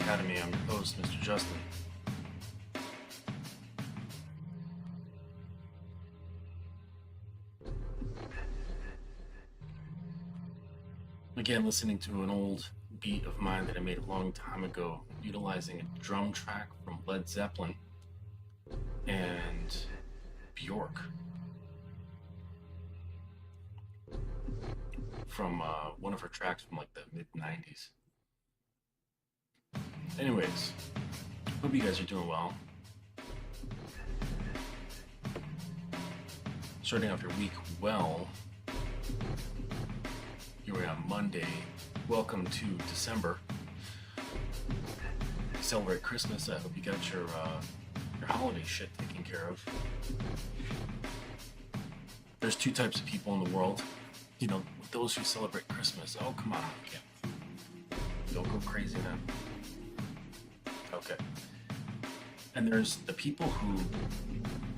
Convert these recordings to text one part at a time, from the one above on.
Academy. I'm your host, Mr. Justin. Again, listening to an old beat of mine that I made a long time ago, utilizing a drum track from Led Zeppelin and Bjork from one of her tracks from like the mid-90s. Anyways, hope you guys are doing well. Starting off your week well. Here we are on Monday. Welcome to December. Celebrate Christmas. I hope you got your holiday shit taken care of. There's two types of people in the world. You know, those who celebrate Christmas. Oh, come on. Yeah. Don't go crazy then. Okay. And there's the people who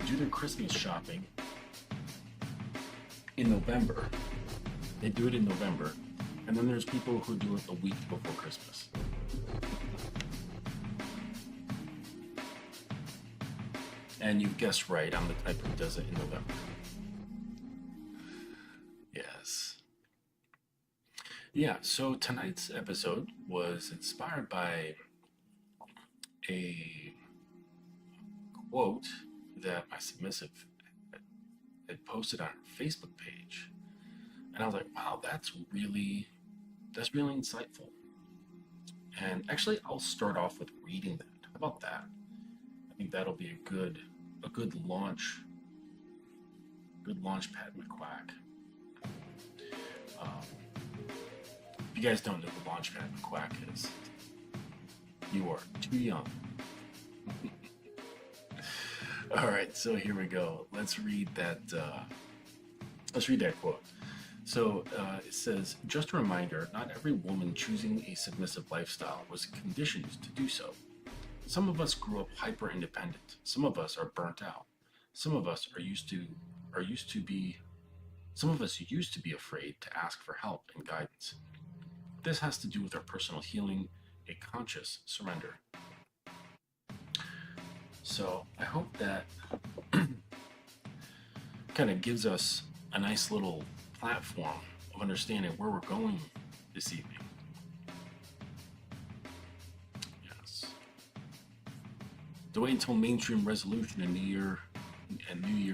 do their Christmas shopping in November. They do it in November. And then there's people who do it a week before Christmas. And you guessed right, I'm the type who does it in November. Yes. Yeah, so tonight's episode was inspired by a quote that my submissive had posted on her Facebook page. And I was like, wow, that's really insightful. And actually, I'll start off with reading that. How about that? I think that'll be a good launch pad McQuack. If you guys don't know what Launchpad McQuack is, you are too young. All right, so here we go. Let's read that quote. So it says, just a reminder, not every woman choosing a submissive lifestyle was conditioned to do so. Some of us grew up hyper independent. Some of us are burnt out. Some of us used to be afraid to ask for help and guidance. This has to do with our personal healing, a conscious surrender. So I hope that kind of gives us a nice little platform of understanding where we're going this evening. Yes. Don't wait until mainstream resolution and New Year,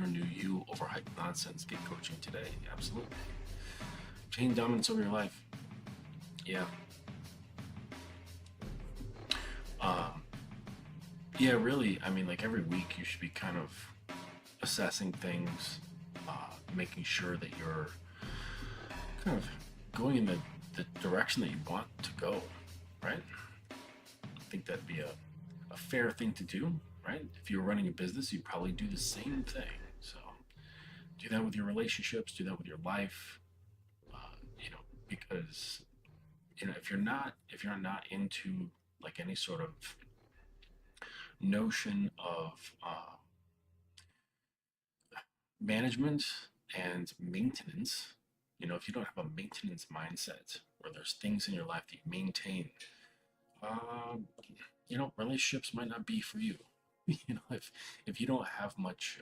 new you overhyped nonsense. Get coaching today. Absolutely. Obtain dominance over your life. Yeah. Yeah, really, I mean, like every week you should be kind of assessing things, making sure that you're kind of going in the direction that you want to go, right? I think that'd be a fair thing to do, right? If you're running a business, you'd probably do the same thing. So do that with your relationships, do that with your life, because, if you're not into like any sort of notion of management and maintenance, if you don't have a maintenance mindset where there's things in your life that you maintain, relationships might not be for you. If you don't have much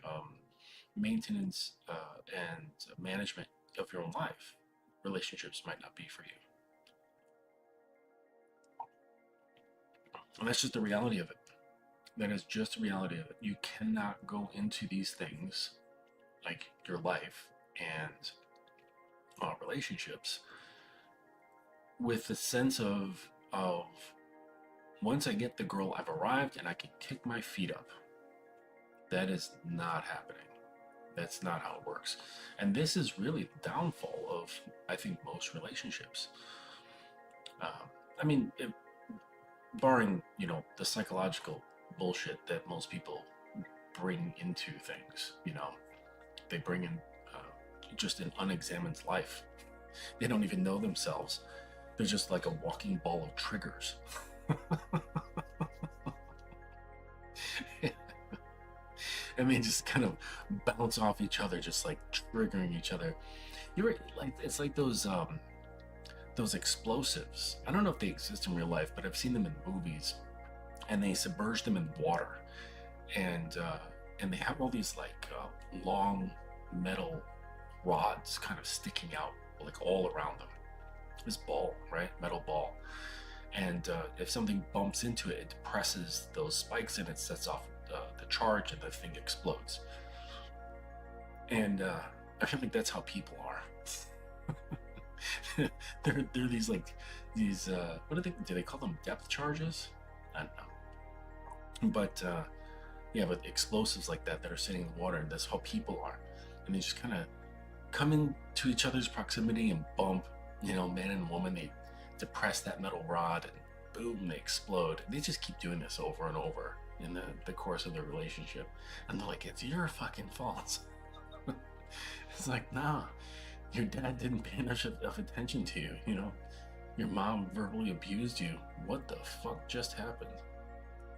maintenance and management of your own life, relationships might not be for you. And that's just the reality of it. That is just the reality of it. You cannot go into these things, like your life and relationships, with the sense of once I get the girl, I've arrived and I can kick my feet up. That is not happening. That's not how it works. And this is really the downfall of, I think, most relationships. Barring, the psychological bullshit that most people bring into things, they bring in just an unexamined life. They don't even know themselves. They're just like a walking ball of triggers. And they just kind of bounce off each other, just like triggering each other. It's like those explosives. I don't know if they exist in real life, but I've seen them in movies and they submerge them in water, and they have all these like long metal rods kind of sticking out like all around them. This ball, right? Metal ball. And if something bumps into it, it depresses those spikes and it sets off the charge, and the thing explodes. And I feel like that's how people are. they're these like these what do they call them, depth charges? I don't know. But yeah, but explosives like that are sitting in the water, and that's how people are. And they just kind of come into each other's proximity and bump, man and woman. They depress that metal rod, and boom, they explode. They just keep doing this over and over in the course of their relationship. And they're like, it's your fucking fault. It's like, nah, your dad didn't pay enough of attention to you, Your mom verbally abused you. What the fuck just happened?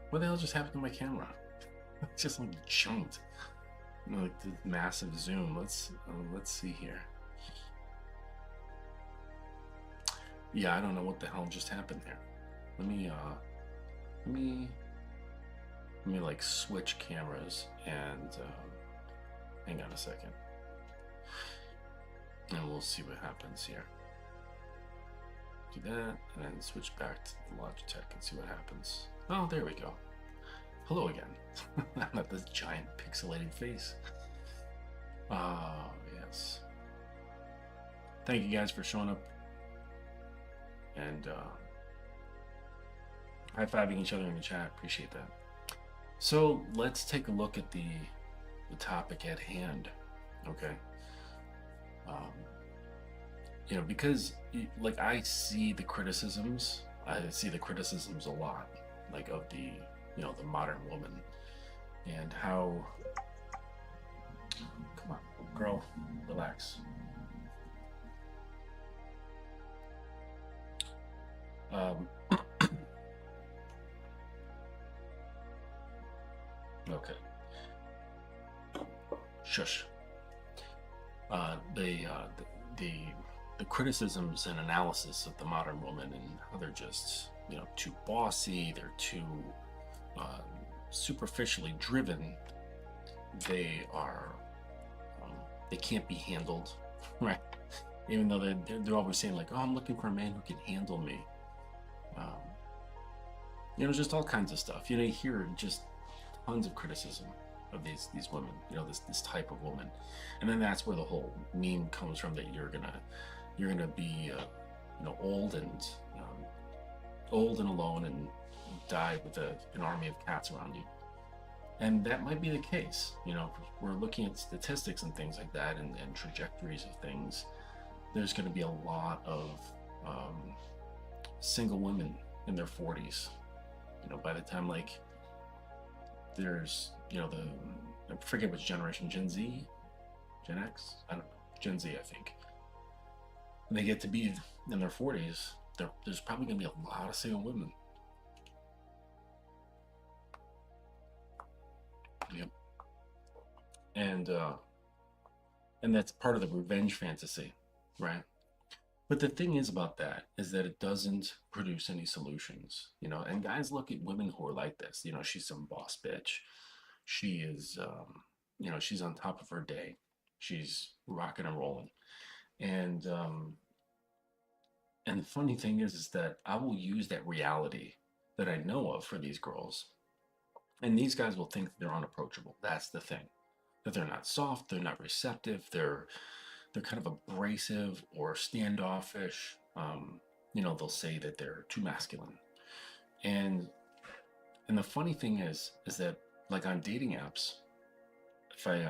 What the hell just happened to my camera? It's just like jumped. Like the massive zoom. Let's see here. Yeah, I don't know what the hell just happened there. Let me like switch cameras and hang on a second, and we'll see what happens here. Do that, and then switch back to the Logitech and see what happens. Oh, there we go. Hello again. Not this giant pixelated face. Yes. Thank you guys for showing up and high-fiving each other in the chat. Appreciate that. So let's take a look at the topic at hand. Okay. Because like I see the criticisms a lot, like of the the modern woman, and how, come on girl, relax. Okay, shush. The criticisms and analysis of the modern woman, and how they're just too bossy, they're too superficially driven. They are they can't be handled, right? Even though they're always saying like, oh, I'm looking for a man who can handle me. Just all kinds of stuff. You hear just tons of criticism of these women, this type of woman. And then that's where the whole meme comes from, that you're gonna be old and alone, and die with an army of cats around you. And that might be the case. We're looking at statistics and things like that, and trajectories of things. There's going to be a lot of single women in their 40s. By the time like there's I forget which generation, Gen Z, Gen X, I don't know, Gen Z, I think. When they get to be in their 40s, there's probably going to be a lot of single women. Yep. And that's part of the revenge fantasy, right? But the thing is about that is that it doesn't produce any solutions, and guys look at women who are like this. She's some boss bitch. She is, she's on top of her day. She's rocking and rolling. And the funny thing is that I will use that reality that I know of for these girls. And these guys will think they're unapproachable. That's the thing. That they're not soft, they're not receptive, they're kind of abrasive or standoffish. They'll say that they're too masculine. And the funny thing is that, like, on dating apps, if I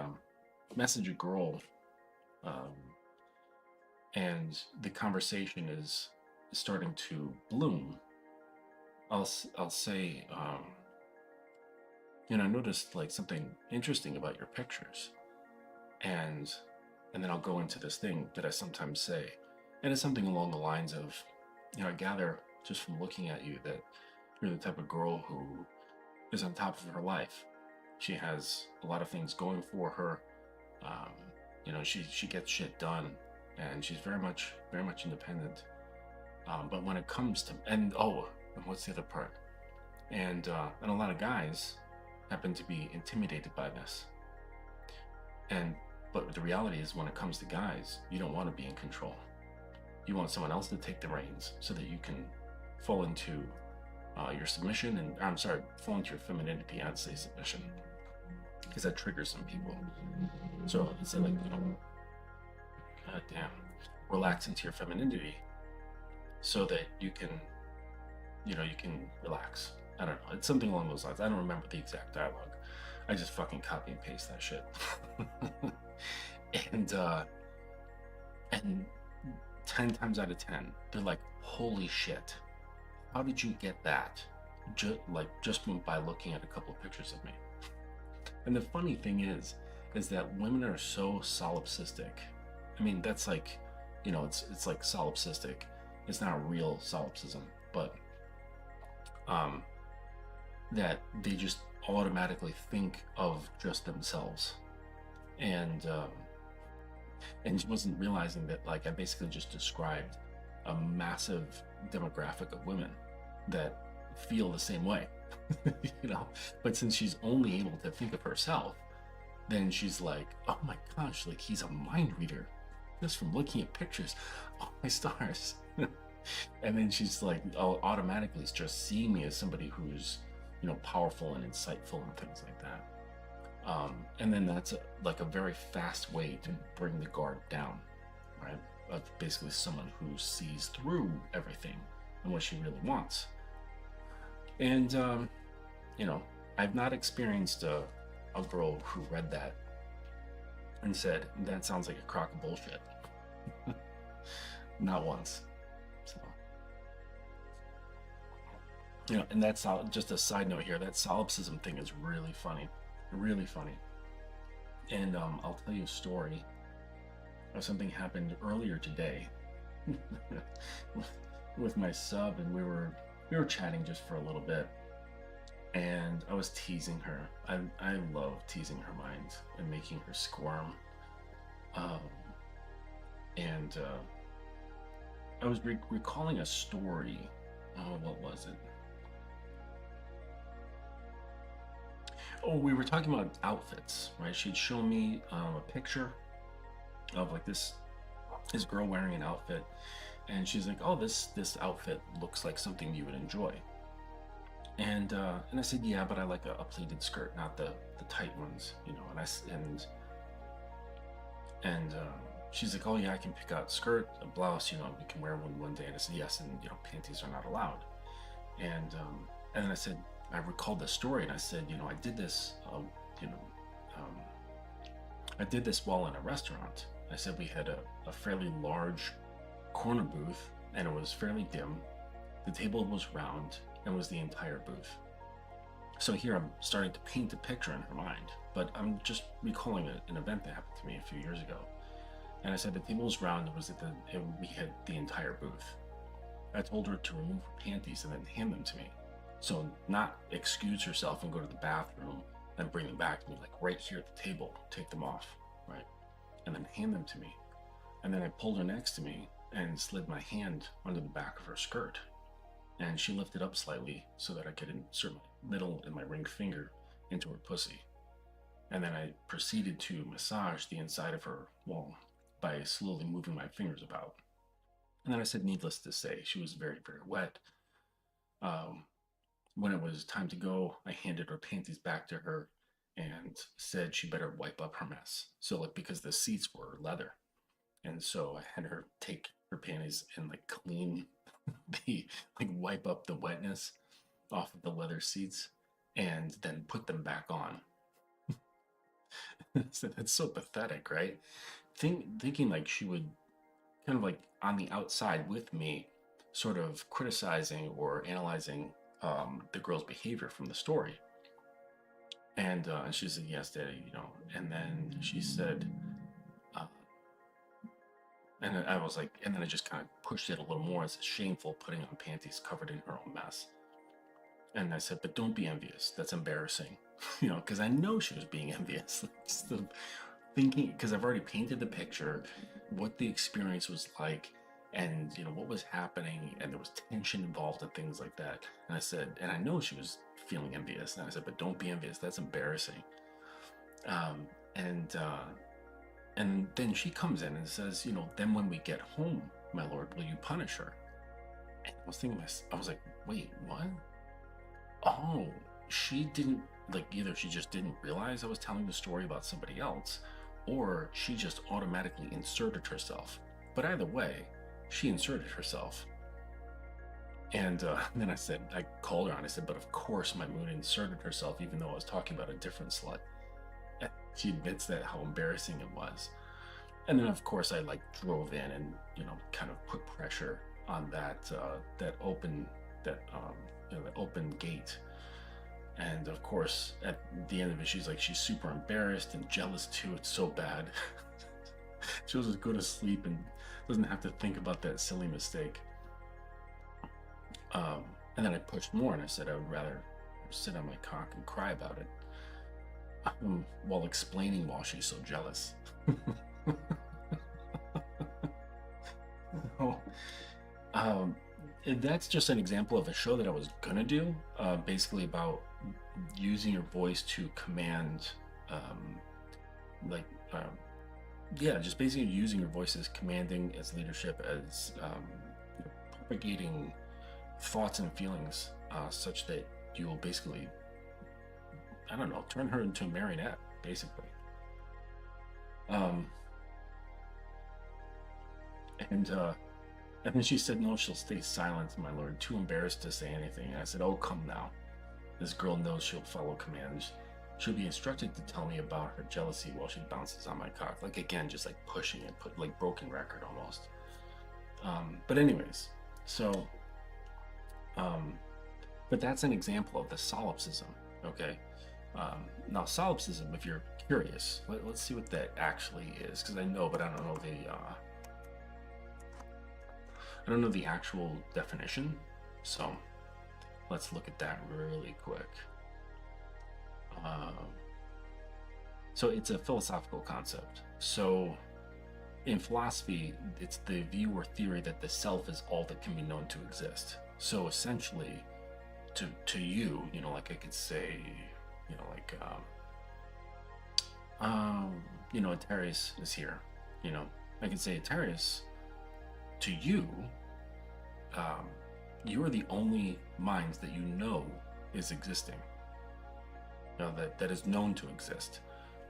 message a girl and the conversation is starting to bloom, I'll say, I noticed like something interesting about your pictures, and then I'll go into this thing that I sometimes say, and it's something along the lines of, I gather just from looking at you that you're the type of girl who is on top of her life. She has a lot of things going for her. She gets shit done, and she's very much independent. But when it comes to, and what's the other part? And a lot of guys happen to be intimidated by this. But the reality is, when it comes to guys, you don't want to be in control. You want someone else to take the reins so that you can fall into your submission, and I'm sorry, fall into your femininity. I'd say submission, because that triggers some people. So it's like, god damn, relax into your femininity so that you can relax. I don't know. It's something along those lines. I don't remember the exact dialogue. I just fucking copy and paste that shit. and 10 times out of 10, they're like, holy shit, how did you get that? Just by looking at a couple of pictures of me. And the funny thing is that women are so solipsistic. I mean, that's like, it's like solipsistic. It's not real solipsism, but that they just automatically think of just themselves. And she wasn't realizing that, like, I basically just described a massive demographic of women that feel the same way. But since she's only able to think of herself, then she's like, oh my gosh, like, he's a mind reader just from looking at pictures. Oh my stars. And then she's like, automatically just seeing me as somebody who's, powerful and insightful and things like that. And then that's a very fast way to bring the guard down, right? Of basically someone who sees through everything and what she really wants. And, I've not experienced a girl who read that and said, that sounds like a crock of bullshit. Not once. So, and that's just a side note here. That solipsism thing is really funny. Really funny. And I'll tell you a story of something happened earlier today with my sub, and we were chatting just for a little bit, and I was teasing her. I love teasing her mind and making her squirm. And I was recalling a story. Oh, what was it? Oh, we were talking about outfits, right? She'd show me a picture of like this girl wearing an outfit, and she's like, "Oh, this outfit looks like something you would enjoy." And I said, "Yeah, but I like a pleated skirt, not the tight ones, And she's like, "Oh yeah, I can pick out a skirt, a blouse, we can wear one day." And I said, "Yes, and panties are not allowed." And then I said, I recalled the story, and I said, I did this, I did this while in a restaurant. I said we had a fairly large corner booth, and it was fairly dim. The table was round and was the entire booth. So here I'm starting to paint a picture in her mind, but I'm just recalling an event that happened to me a few years ago. And I said the table was round, we had the entire booth. I told her to remove her panties and then hand them to me. So not excuse herself and go to the bathroom and bring them back to me, like right here at the table, take them off, right? And then hand them to me. And then I pulled her next to me and slid my hand under the back of her skirt. And she lifted up slightly so that I could insert my middle and my ring finger into her pussy. And then I proceeded to massage the inside of her wall by slowly moving my fingers about. And then I said, needless to say, she was very, very wet. When it was time to go, I handed her panties back to her and said she better wipe up her mess. So because the seats were leather. And so I had her take her panties and clean wipe up the wetness off of the leather seats and then put them back on. So that's so pathetic, right? Thinking she would kind of on the outside with me, sort of criticizing or analyzing the girl's behavior from the story. And she said, yes, Daddy, and then she said, and I was like, and then I just kind of pushed it a little more as shameful, putting on panties covered in her own mess. And I said, but don't be envious. That's embarrassing, because I know she was being envious. Thinking, because I've already painted the picture, what the experience was like, and what was happening, and there was tension involved and things like that. And I said, and I know she was feeling envious, and I said, but don't be envious, that's embarrassing. um, and uh, and then she comes in and says, then when we get home, my lord, will you punish her? And I was thinking, I was like, wait, what? Oh, she didn't, like, either she just didn't realize I was telling the story about somebody else, or she just automatically inserted herself. But either way, she inserted herself. And then I called her on, I said, but of course my moon inserted herself, even though I was talking about a different slut. And she admits that, how embarrassing it was. And then of course I like drove in and, kind of put pressure on that open, that open gate. And of course, at the end of it, she's super embarrassed and jealous too. It's so bad. She'll just go to sleep and doesn't have to think about that silly mistake. And then I pushed more and I said I would rather sit on my cock and cry about it, while explaining why she's so jealous. So, that's just an example of a show that I was gonna do, basically about using your voice to command, like, yeah, just basically using your voice as commanding, as leadership, as propagating thoughts and feelings, such that you will basically, I don't know, turn her into a marionette, basically. Um, and then she said, no, she'll stay silent, my lord, too embarrassed to say anything. And I said, oh, come now. This girl knows she'll follow commands. She'll be instructed to tell me about her jealousy while she bounces on my cock. Like, again, just like pushing it, like broken record almost. But anyways, so, but that's an example of the solipsism, okay? Now, solipsism, if you're curious, let's see what that actually is, because I know, but I don't know the actual definition. So let's look at that really quick. So it's a philosophical concept. So in philosophy, it's the view or theory that the self is all that can be known to exist. So essentially, to you, like I could say, like, Atarius is here. I could say, Atarius, to you, you're the only mind that is existing. That is known to exist.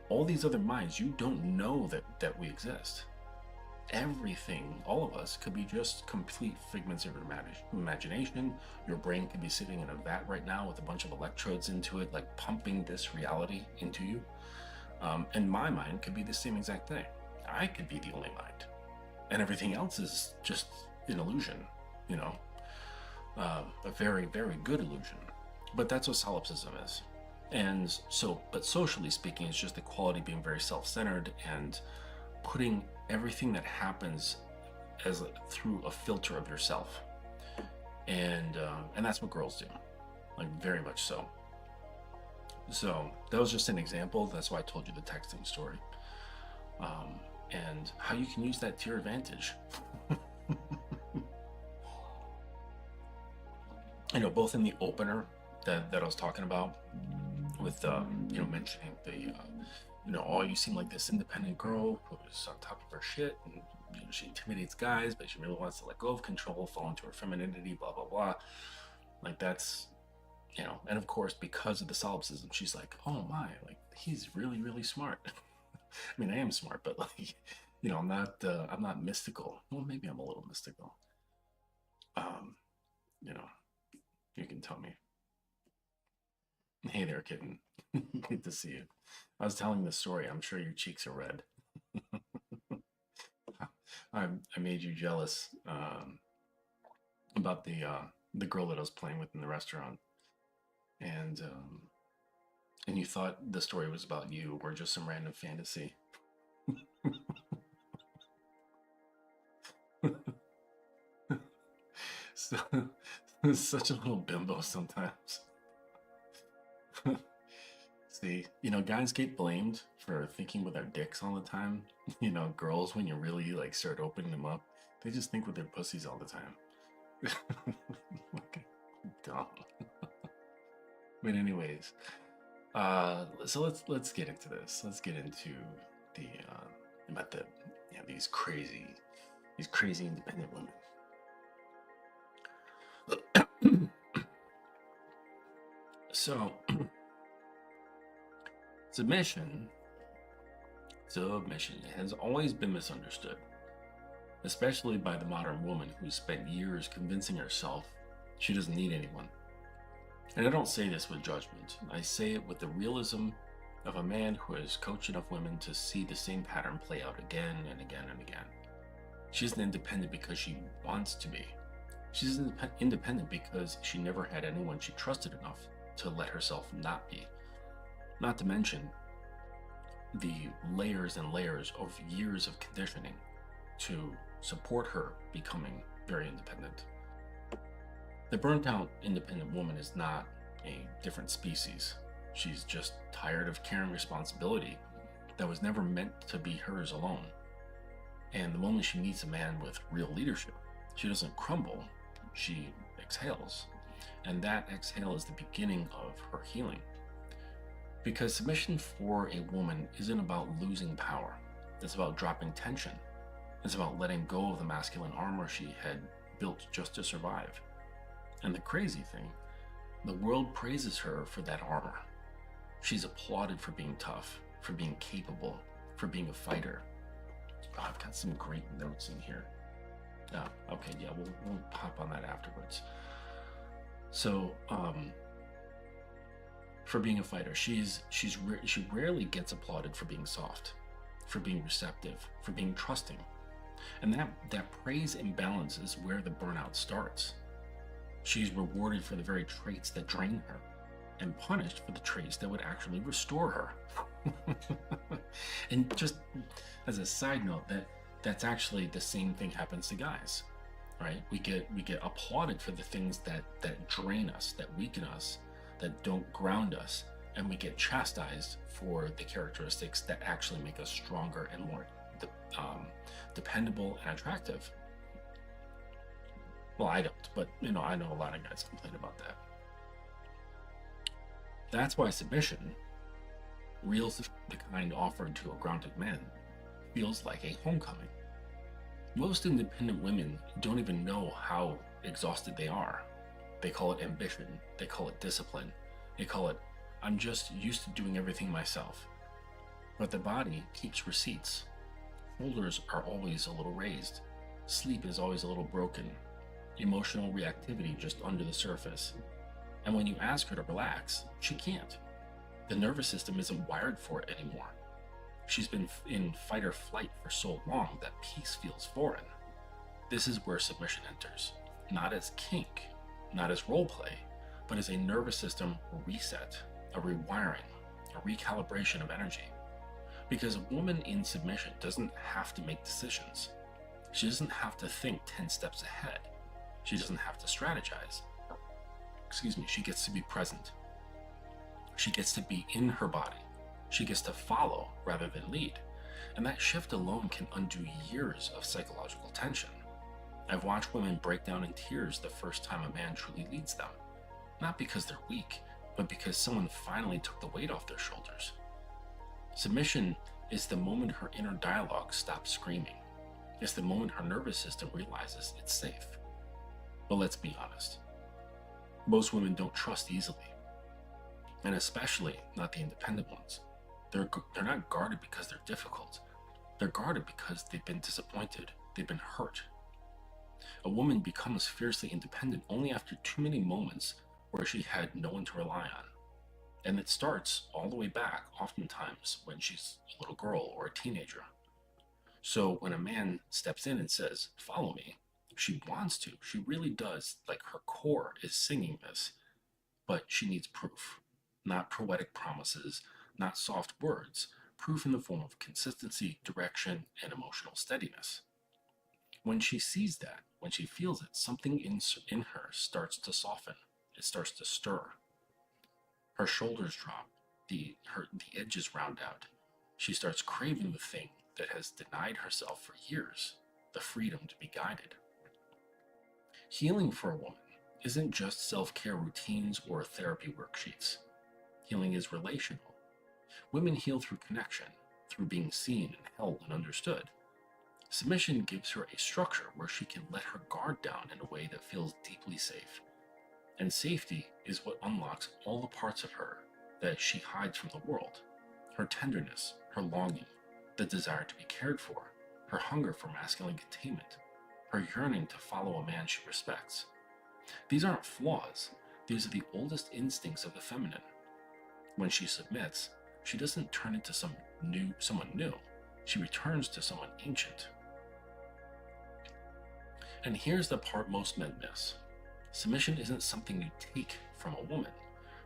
All these other minds, you don't know that we exist. Everything, all of us, could be just complete figments of your imagination. Your brain could be sitting in a vat right now with a bunch of electrodes into it, like pumping this reality into you. And my mind could be the same exact thing. I could be the only mind. And everything else is just an illusion, a very, very good illusion. But that's what solipsism is. And so, but socially speaking, it's just the quality being very self-centered and putting everything that happens through a filter of yourself. And that's what girls do, like very much so. So that was just an example. That's why I told you the texting story, and how you can use that to your advantage. Both in the opener that I was talking about, with mentioning the oh, you seem like this independent girl who's on top of her shit, and she intimidates guys, but she really wants to let go of control, fall into her femininity, blah blah blah. Like, that's, and of course, because of the solipsism, she's like, oh my, like, he's really, really smart. I mean, I am smart, but like, I'm not mystical. Well, maybe I'm a little mystical. You can tell me. Hey there, kitten. Good to see you. I was telling this story. I'm sure your cheeks are red. I made you jealous, about the girl that I was playing with in the restaurant, and you thought the story was about you or just some random fantasy. So, such a little bimbo sometimes. See, guys get blamed for thinking with our dicks all the time. Girls, when you really like start opening them up, They just think with their pussies all the time. Okay, dumb. But anyways, so let's get into this. Let's get into the about the these crazy independent women. So submission has always been misunderstood, especially by the modern woman who's spent years convincing herself she doesn't need anyone. And I don't say this with judgment. I say it with the realism of a man who has coached enough women to see the same pattern play out again and again and again. She isn't independent because she wants to be. She's independent because she never had anyone she trusted enough to let herself not be. Not to mention the layers and layers of years of conditioning to support her becoming very independent. The burnt out independent woman is not a different species. She's just tired of carrying responsibility that was never meant to be hers alone. And the moment she meets a man with real leadership, she doesn't crumble, she exhales. And that exhale is the beginning of her healing. Because submission for a woman isn't about losing power. It's about dropping tension. It's about letting go of the masculine armor she had built just to survive. And the crazy thing, the world praises her for that armor. She's applauded for being tough, for being capable, for being a fighter. Oh, I've got some great notes in here. Okay, yeah, we'll hop on that afterwards. So, for being a fighter, she rarely gets applauded for being soft, for being receptive, for being trusting. And that praise imbalance is where the burnout starts. She's rewarded for the very traits that drain her and punished for the traits that would actually restore her. And just as a side note, that's actually the same thing happens to guys, right? We get applauded for the things that drain us, that weaken us, that don't ground us, and we get chastised for the characteristics that actually make us stronger and more dependable and attractive. Well, I don't, but I know a lot of guys complain about that. That's why submission, real, the kind offered to a grounded man, feels like a homecoming. Most independent women don't even know how exhausted they are. They call it ambition, they call it discipline, they call it, I'm just used to doing everything myself. But the body keeps receipts. Shoulders are always a little raised. Sleep is always a little broken. Emotional reactivity just under the surface. And when you ask her to relax, she can't. The nervous system isn't wired for it anymore. She's been in fight or flight for so long that peace feels foreign. This is where submission enters, not as kink, not as role play, but as a nervous system reset, a rewiring, a recalibration of energy. Because a woman in submission doesn't have to make decisions. She doesn't have to think 10 steps ahead. She doesn't have to strategize. She gets to be present. She gets to be in her body. She gets to follow rather than lead. And that shift alone can undo years of psychological tension. I've watched women break down in tears the first time a man truly leads them. Not because they're weak, but because someone finally took the weight off their shoulders. Submission is the moment her inner dialogue stops screaming. It's the moment her nervous system realizes it's safe. But let's be honest. Most women don't trust easily. And especially not the independent ones. They're not guarded because they're difficult. They're guarded because they've been disappointed. They've been hurt. A woman becomes fiercely independent only after too many moments where she had no one to rely on. And it starts all the way back, oftentimes, when she's a little girl or a teenager. So when a man steps in and says, follow me, she wants to. She really does. Like, her core is singing this. But she needs proof. Not poetic promises, not soft words. Proof in the form of consistency, direction, and emotional steadiness. When she sees that, when she feels it, something in her starts to soften. It starts to stir. Her shoulders drop. The edges round out. She starts craving the thing that has denied herself for years. the freedom to be guided. Healing for a woman isn't just self-care routines or therapy worksheets. Healing is relational. Women heal through connection, through being seen and held and understood. Submission gives her a structure where she can let her guard down in a way that feels deeply safe. And safety is what unlocks all the parts of her that she hides from the world. Her tenderness, her longing, the desire to be cared for, her hunger for masculine containment, her yearning to follow a man she respects. These aren't flaws. These are the oldest instincts of the feminine. When she submits, she doesn't turn into someone new. She returns to someone ancient. And here's the part most men miss. Submission isn't something you take from a woman.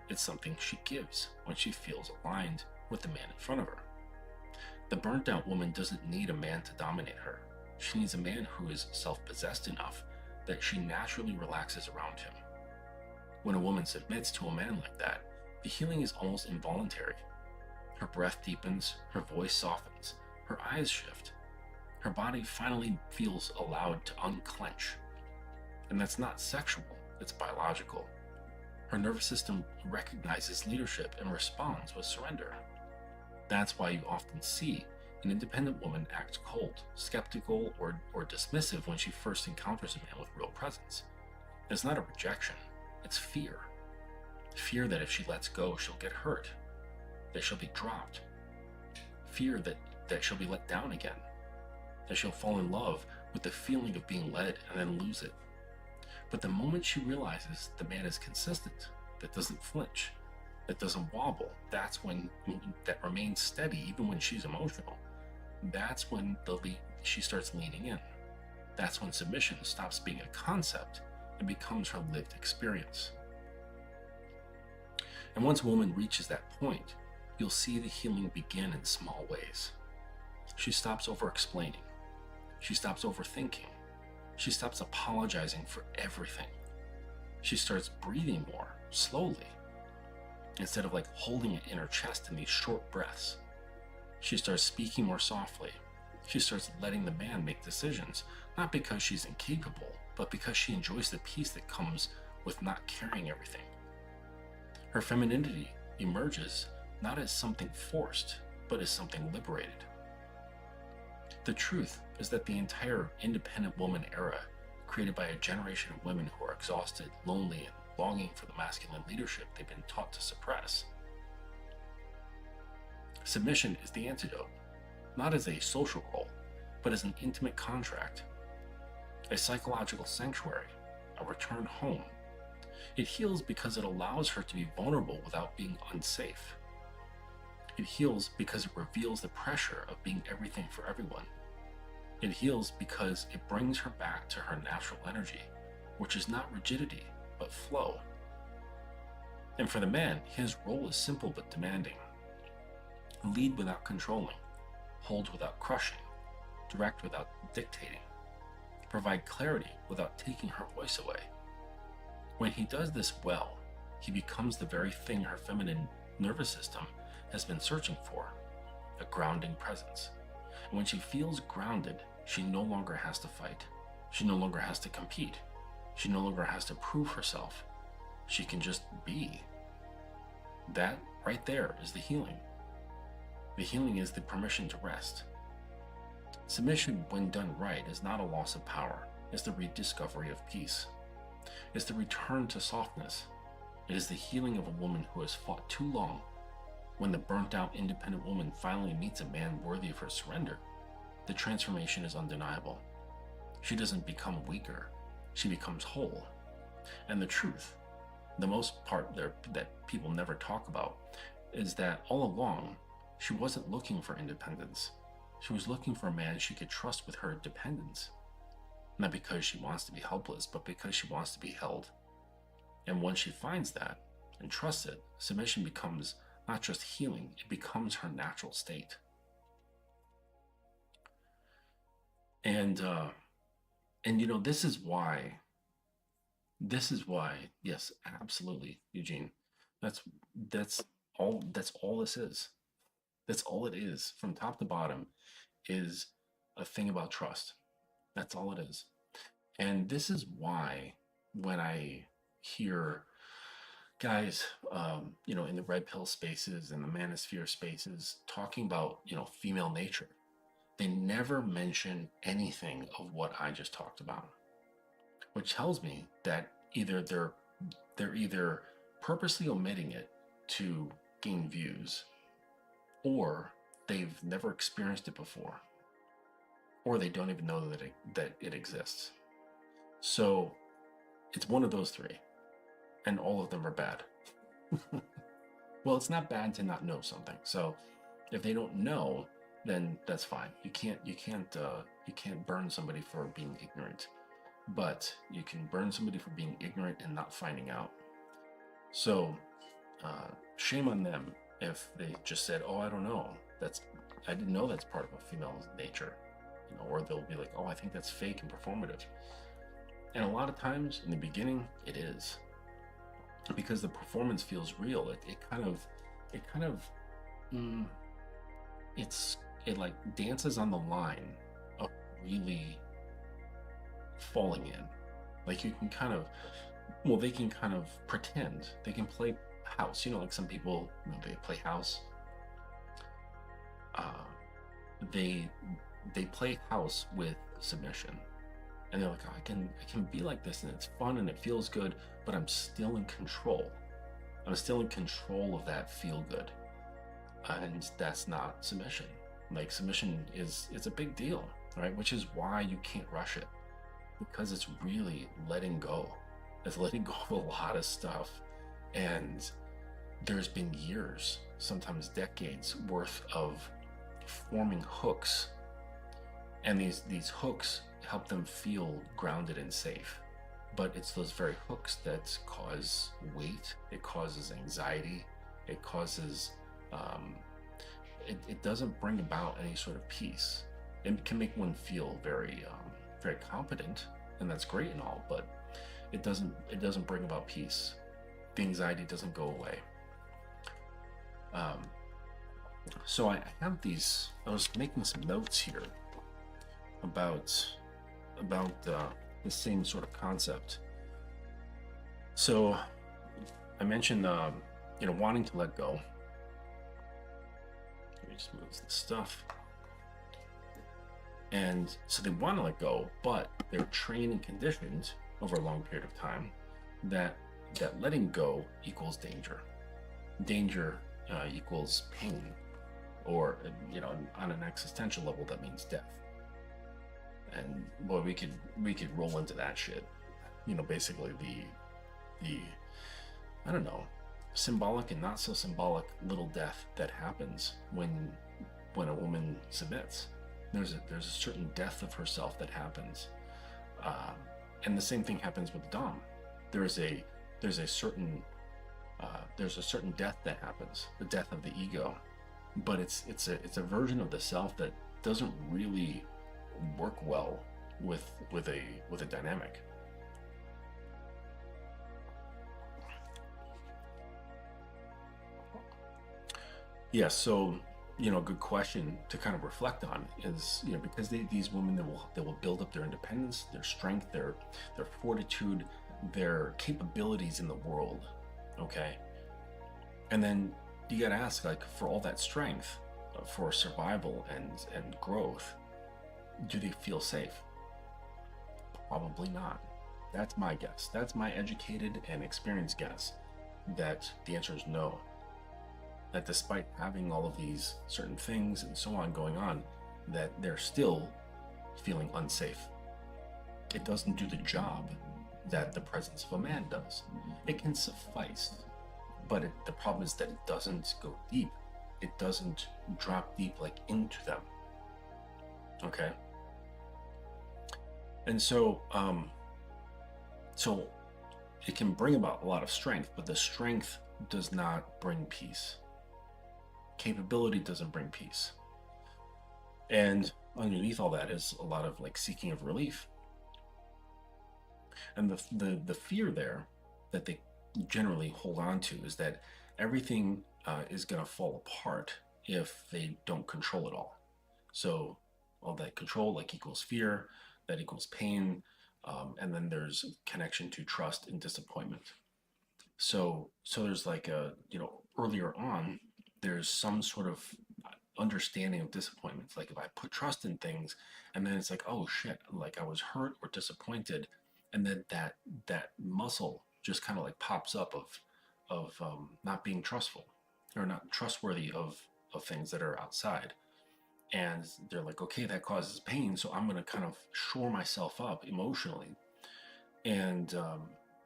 It's something she gives when she feels aligned with the man in front of her. The burnt-out woman doesn't need a man to dominate her. She needs a man who is self-possessed enough that she naturally relaxes around him. When a woman submits to a man like that, the healing is almost involuntary. Her breath deepens, her voice softens, her eyes shift. Her body finally feels allowed to unclench. And that's not sexual, it's biological. Her nervous system recognizes leadership and responds with surrender. That's why you often see an independent woman act cold, skeptical, or dismissive when she first encounters a man with real presence. It's not a rejection, it's fear. Fear that if she lets go, she'll get hurt, that she'll be dropped. Fear that she'll be let down again, that she'll fall in love with the feeling of being led and then lose it. But the moment she realizes the man is consistent, that doesn't flinch, that doesn't wobble, that remains steady even when she's emotional, that's when she starts leaning in. That's when submission stops being a concept and becomes her lived experience. And once a woman reaches that point, you'll see the healing begin in small ways. She stops over-explaining. She stops overthinking. She stops apologizing for everything. She starts breathing more, slowly, instead of holding it in her chest in these short breaths. She starts speaking more softly. She starts letting the man make decisions, not because she's incapable, but because she enjoys the peace that comes with not carrying everything. Her femininity emerges not as something forced, but as something liberated. The truth is that the entire independent woman era, created by a generation of women who are exhausted, lonely, and longing for the masculine leadership they've been taught to suppress. Submission is the antidote, not as a social role, but as an intimate contract, a psychological sanctuary, a return home. It heals because it allows her to be vulnerable without being unsafe. It heals because it reveals the pressure of being everything for everyone. It heals because it brings her back to her natural energy, which is not rigidity, but flow. And for the man, his role is simple but demanding. Lead without controlling, hold without crushing, direct without dictating, provide clarity without taking her voice away. When he does this well, he becomes the very thing her feminine nervous system has been searching for, a grounding presence. And when she feels grounded, she no longer has to fight. She no longer has to compete. She no longer has to prove herself. She can just be. That right there is the healing. The healing is the permission to rest. Submission, when done right, is not a loss of power. It's the rediscovery of peace. It's the return to softness. It is the healing of a woman who has fought too long. When the burnt-out independent woman finally meets a man worthy of her surrender, the transformation is undeniable. She doesn't become weaker. She becomes whole. And the truth, the most part there that people never talk about, is that all along, she wasn't looking for independence. She was looking for a man she could trust with her dependence. Not because she wants to be helpless, but because she wants to be held. And once she finds that and trusts it, submission becomes not just healing, it becomes her natural state. And this is why, yes, absolutely, Eugene. That's all this is. That's all it is, from top to bottom, is a thing about trust. That's all it is. And this is why when I hear guys, in the red pill spaces and the manosphere spaces talking about, female nature, they never mention anything of what I just talked about, which tells me that either they're either purposely omitting it to gain views, or they've never experienced it before, or they don't even know that it exists. So it's one of those three, and all of them are bad. Well, it's not bad to not know something. So if they don't know, then that's fine. You can't burn somebody for being ignorant, but you can burn somebody for being ignorant and not finding out. So shame on them if they just said, "Oh, I don't know. I didn't know that's part of a female's nature," or they'll be like, "Oh, I think that's fake and performative." And a lot of times in the beginning, it is, because the performance feels real. It like dances on the line of really falling in. Like you can they can kind of pretend. They can play house. Like some people, they play house. They play house with submission, and they're like, oh, I can be like this, and it's fun and it feels good, but I'm still in control. I'm still in control of that feel good, and that's not submission. Like submission it's a big deal, right? Which is why you can't rush it, because it's really letting go. It's letting go of a lot of stuff, and there's been years, sometimes decades worth of forming hooks, and these hooks help them feel grounded and safe. But it's those very hooks that cause weight. It causes anxiety. It causes it doesn't bring about any sort of peace. It can make one feel very very competent, and that's great and all, but it doesn't bring about peace. The anxiety doesn't go away. So I have these. I was making some notes here about the same sort of concept. So I mentioned wanting to let go. Let me just move this stuff. And so they want to let go, but they're trained and conditioned over a long period of time that letting go equals danger. Danger equals pain, or on an existential level, that means death. And boy, we could roll into that shit. Basically the I don't know, symbolic and not so symbolic little death that happens when a woman submits. There's a certain death of herself that happens, and the same thing happens with Dom. There's a certain death that happens, the death of the ego, but it's a version of the self that doesn't really work well with a dynamic. Yeah, so good question to kind of reflect on is, because these women that will build up their independence, their strength, their fortitude, their capabilities in the world, okay? And then you got to ask, like, for all that strength, for survival and growth, do they feel safe? Probably not. That's my guess. That's my educated and experienced guess, that the answer is no. That despite having all of these certain things and so on going on, that they're still feeling unsafe. It doesn't do the job that the presence of a man does. It can suffice, but the problem is that it doesn't go deep. It doesn't drop deep, like, into them. Okay? And so it can bring about a lot of strength, but the strength does not bring peace. Capability doesn't bring peace. And underneath all that is a lot of, like, seeking of relief. And the fear there that they generally hold on to is that everything is going to fall apart if they don't control it all. So all that control, like, equals fear. that equals pain. And then there's connection to trust and disappointment. So there's like a, earlier on, there's some sort of understanding of disappointments. Like if I put trust in things and then it's like, oh shit, like I was hurt or disappointed. And then that muscle just kind of like pops up of not being trustful or not trustworthy of things that are outside. And they're like, okay, that causes pain. So I'm going to kind of shore myself up emotionally. And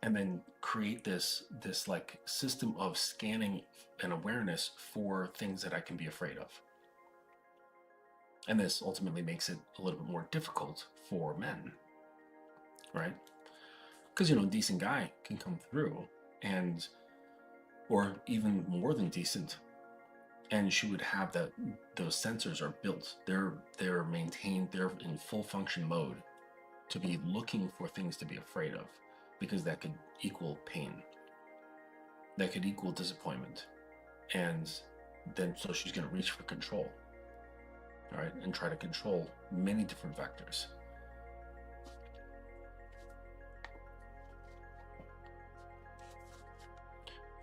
then create this like system of scanning and awareness for things that I can be afraid of. And this ultimately makes it a little bit more difficult for men, right? Because, a decent guy can come through and, or even more than decent, and she would have those sensors are built. They're maintained, they're in full function mode to be looking for things to be afraid of, because that could equal pain. That could equal disappointment. And then so she's going to reach for control, right? And try to control many different vectors.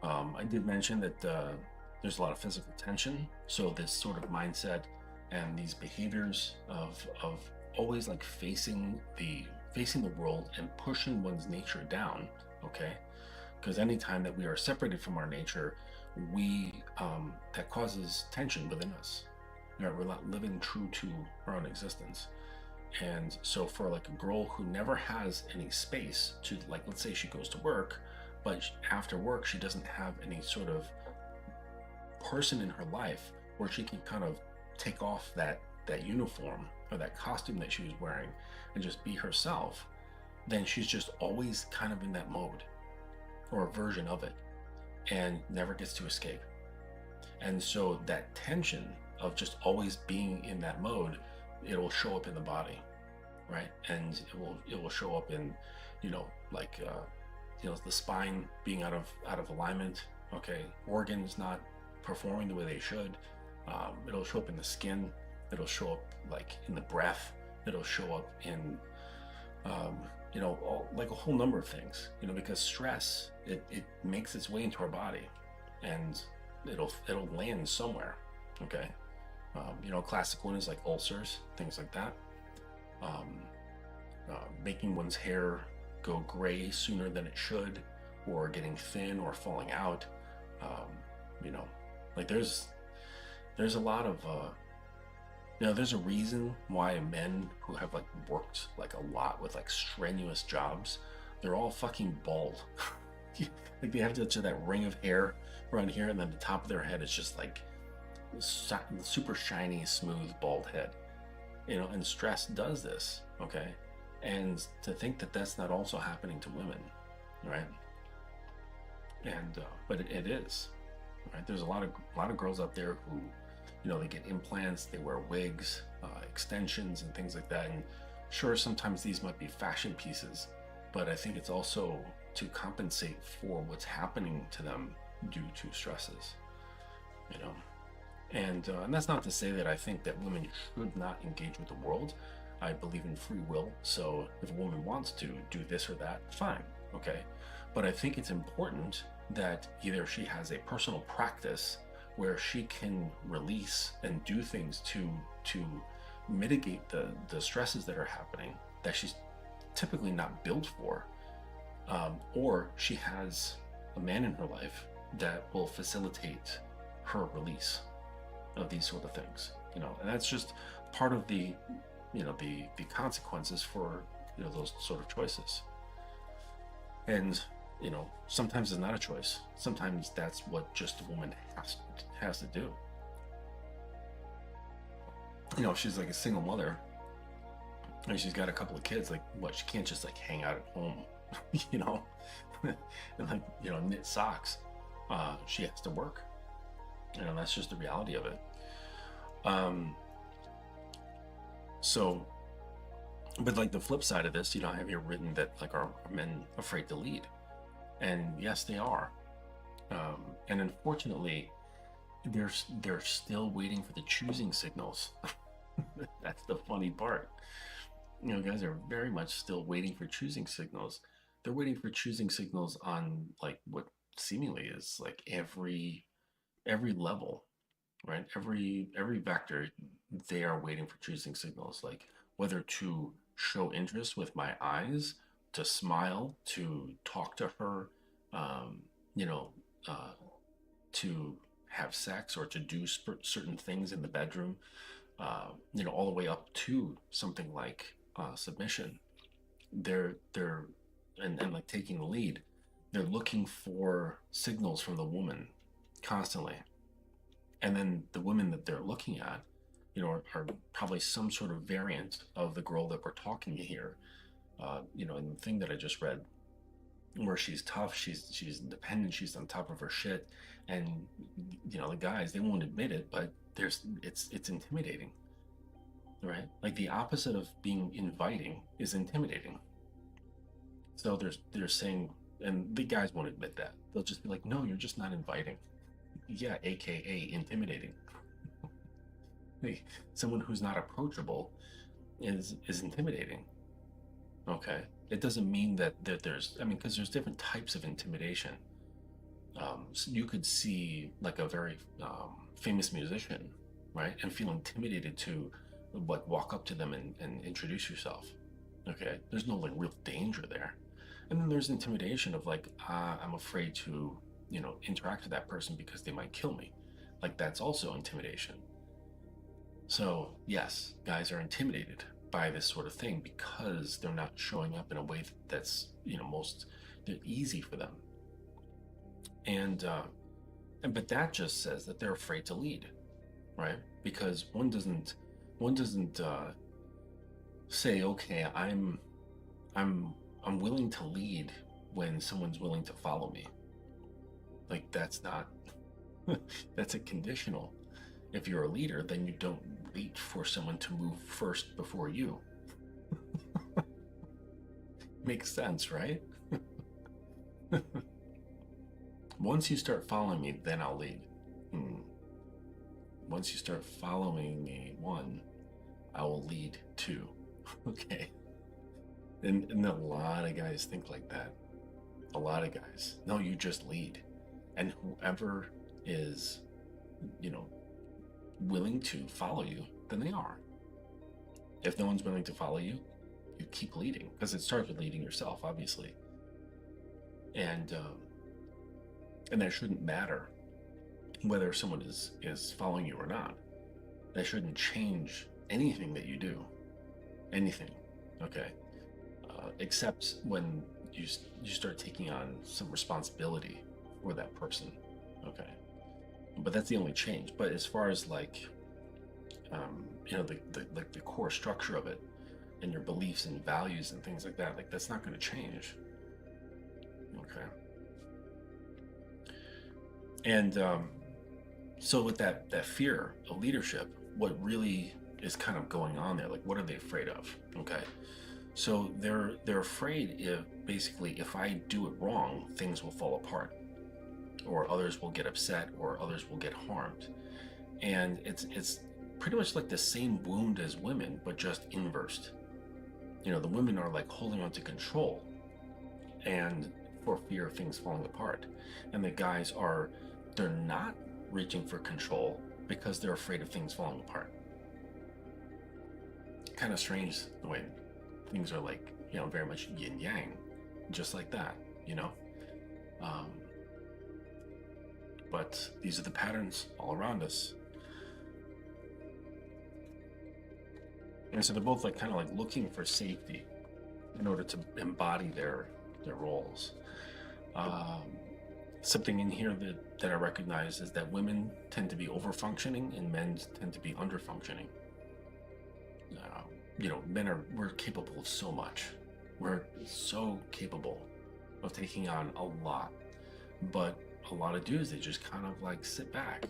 I did mention that there's a lot of physical tension. So this sort of mindset and these behaviors of always like facing the world and pushing one's nature down, okay? Because anytime that we are separated from our nature, that causes tension within us. Right? We're not living true to our own existence. And so for like a girl who never has any space to, like, let's say she goes to work, but after work she doesn't have any sort of person in her life where she can kind of take off that uniform or that costume that she was wearing and just be herself, then she's just always kind of in that mode or a version of it and never gets to escape. And so that tension of just always being in that mode, it will show up in the body, right? And it will show up in, the spine being out of alignment, okay? Organs not performing the way they should. It'll show up in the skin. It'll show up like in the breath. It'll show up in, like a whole number of things, because stress, it makes its way into our body and it'll land somewhere, okay? Classic one is like ulcers, things like that. Making one's hair go gray sooner than it should, or getting thin or falling out. Like there's a lot of, there's a reason why men who have like worked like a lot with like strenuous jobs, they're all fucking bald. Like they have that ring of hair around here, and then the top of their head is just like super shiny, smooth, bald head. And stress does this, okay? And to think that that's not also happening to women, right? And but it is, right? There's a lot of girls out there who, they get implants, they wear wigs, extensions, and things like that. And sure, sometimes these might be fashion pieces, but I think it's also to compensate for what's happening to them due to stresses, And that's not to say that I think that women should not engage with the world. I believe in free will, so if a woman wants to do this or that, fine, okay? But I think it's important that either she has a personal practice where she can release and do things to mitigate the stresses that are happening that she's typically not built for, or she has a man in her life that will facilitate her release of these sort of things, and that's just part of the consequences for those sort of choices. And sometimes it's not a choice. Sometimes that's what just a woman has to do. She's like a single mother and she's got a couple of kids. Like, what? She can't just like hang out at home, and like knit socks. She has to work. That's just the reality of it. So, but like the flip side of this, I have here written that like are men afraid to lead? And yes, they are. And unfortunately, they're still waiting for the choosing signals. That's the funny part. guys are very much still waiting for choosing signals. They're waiting for choosing signals on like what seemingly is like every level, right? Every vector, they are waiting for choosing signals, like whether to show interest with my eyes, to smile, to talk to her, um, you know, uh, to have sex or to do certain things in the bedroom, all the way up to something like submission. They're and like taking the lead. They're looking for signals from the woman constantly, and then the women that they're looking at, are probably some sort of variant of the girl that we're talking here. In the thing that I just read, where she's tough, she's independent, she's on top of her shit, and the guys, they won't admit it, but it's intimidating, right? Like the opposite of being inviting is intimidating. So they're saying, and the guys won't admit that. They'll just be like, no, you're just not inviting. Yeah, aka intimidating. Like, someone who's not approachable is intimidating. Okay, it doesn't mean that there's, I mean, because there's different types of intimidation. So you could see like a very famous musician, right, and feel intimidated to like walk up to them and introduce yourself. Okay, there's no like real danger there. And then there's intimidation of like, I'm afraid to interact with that person because they might kill me. Like that's also intimidation. So yes, guys are intimidated by this sort of thing because they're not showing up in a way that's most easy for them. But that just says that they're afraid to lead, right? Because one doesn't say, okay, I'm willing to lead when someone's willing to follow me. Like that's not that's a conditional. If you're a leader, then you don't wait for someone to move first before you. Makes sense, right? Once you start following me, then I'll lead. Once you start following me, one, I will lead two. Okay. And a lot of guys think like that. A lot of guys. No, you just lead. And whoever is, willing to follow you, then they are. If no one's willing to follow you, you keep leading, because it starts with leading yourself, obviously. And that shouldn't matter whether someone is following you or not. That shouldn't change anything that you do. Anything. Okay. Except when you start taking on some responsibility for that person. Okay. But that's the only change. But as far as like, the core structure of it, and your beliefs and values and things like that, like that's not going to change. Okay. And so with that fear of leadership, what really is kind of going on there? Like, what are they afraid of? Okay. So they're afraid if I do it wrong, things will fall apart, or others will get upset, or others will get harmed. And it's pretty much like the same wound as women, but just inversed. The women are like holding on to control and for fear of things falling apart. And the guys they're not reaching for control because they're afraid of things falling apart. Kind of strange the way things are like, very much yin yang, just like that, but these are the patterns all around us. And so they're both like kind of like looking for safety in order to embody their roles. Something in here that I recognize is that women tend to be over-functioning and men tend to be under-functioning. We're capable of so much. We're so capable of taking on a lot. But a lot of dudes, they just kind of like sit back.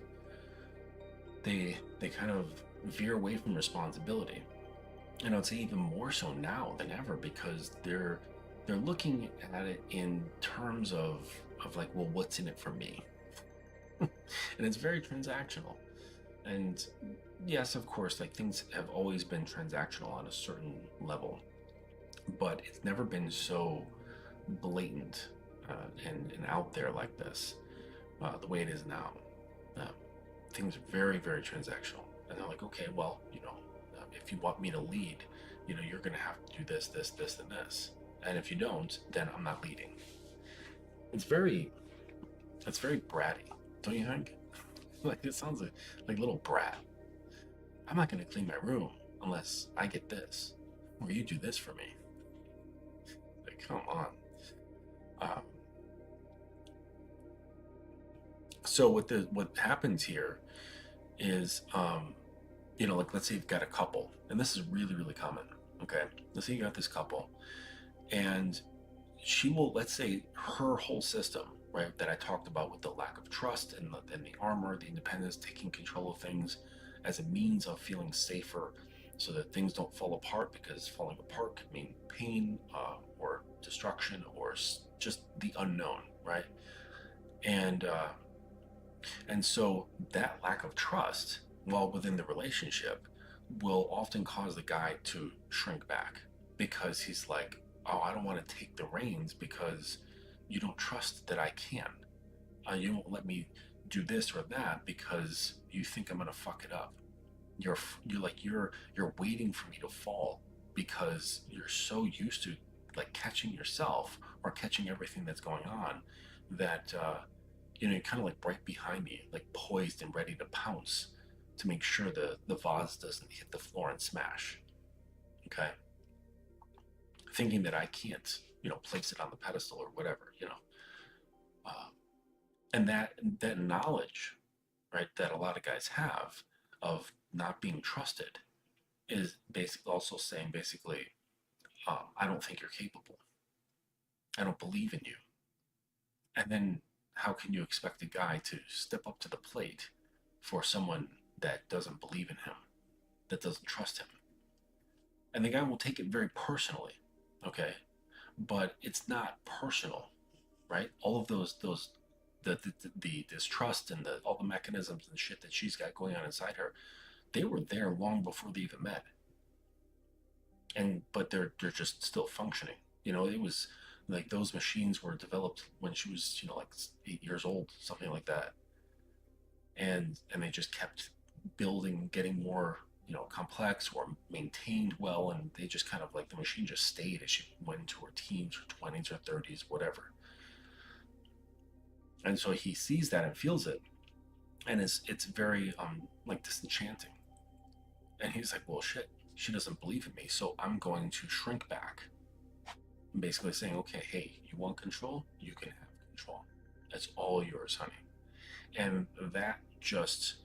They kind of veer away from responsibility. And I'd say even more so now than ever, because they're looking at it in terms of like, well, what's in it for me? And it's very transactional. And yes, of course, like things have always been transactional on a certain level, but it's never been so blatant and out there like this, the way it is now. Uh, Things are very, very transactional. And they're like, okay, well, if you want me to lead, you're going to have to do this, this, this, and this. And if you don't, then I'm not leading. It's very, it's very bratty, don't you think? Like it sounds like a little brat. I'm not going to clean my room unless I get this, or you do this for me. Like, come on. Um, so what happens here is, like let's say you've got a couple, and this is really, really common. Okay, let's say you got this couple, and she will, let's say her whole system, right, that I talked about with the lack of trust and the armor, the independence, taking control of things as a means of feeling safer so that things don't fall apart, because falling apart could mean pain or destruction or just the unknown, right? And and so that lack of trust, while within the relationship, will often cause the guy to shrink back because he's like, oh, I don't want to take the reins because you don't trust that I can. You won't let me do this or that because you think I'm gonna fuck it up. You're waiting for me to fall because you're so used to like catching yourself or catching everything that's going on that you're kind of like right behind me, like poised and ready to pounce to make sure the vase doesn't hit the floor and smash. Okay, thinking that I can't place it on the pedestal or whatever. Uh, and that knowledge, right, that a lot of guys have of not being trusted is basically also saying basically, I don't think you're capable. I don't believe in you. And then how can you expect a guy to step up to the plate for someone that doesn't believe in him, that doesn't trust him? And the guy will take it very personally, okay? But it's not personal, right? All of those the distrust and all the mechanisms and shit that she's got going on inside her, they were there long before they even met. And but they're just still functioning. It was like those machines were developed when she was like 8 years old, something like that, and they just kept building, getting more complex or maintained well, and they just kind of like the machine just stayed as she went into her teens or 20s or 30s, whatever. And so he sees that and feels it, and it's very like disenchanting. And he's like, well, shit, she doesn't believe in me, so I'm going to shrink back. Basically saying, okay, hey, you want control? You can have control. It's all yours, honey. And that just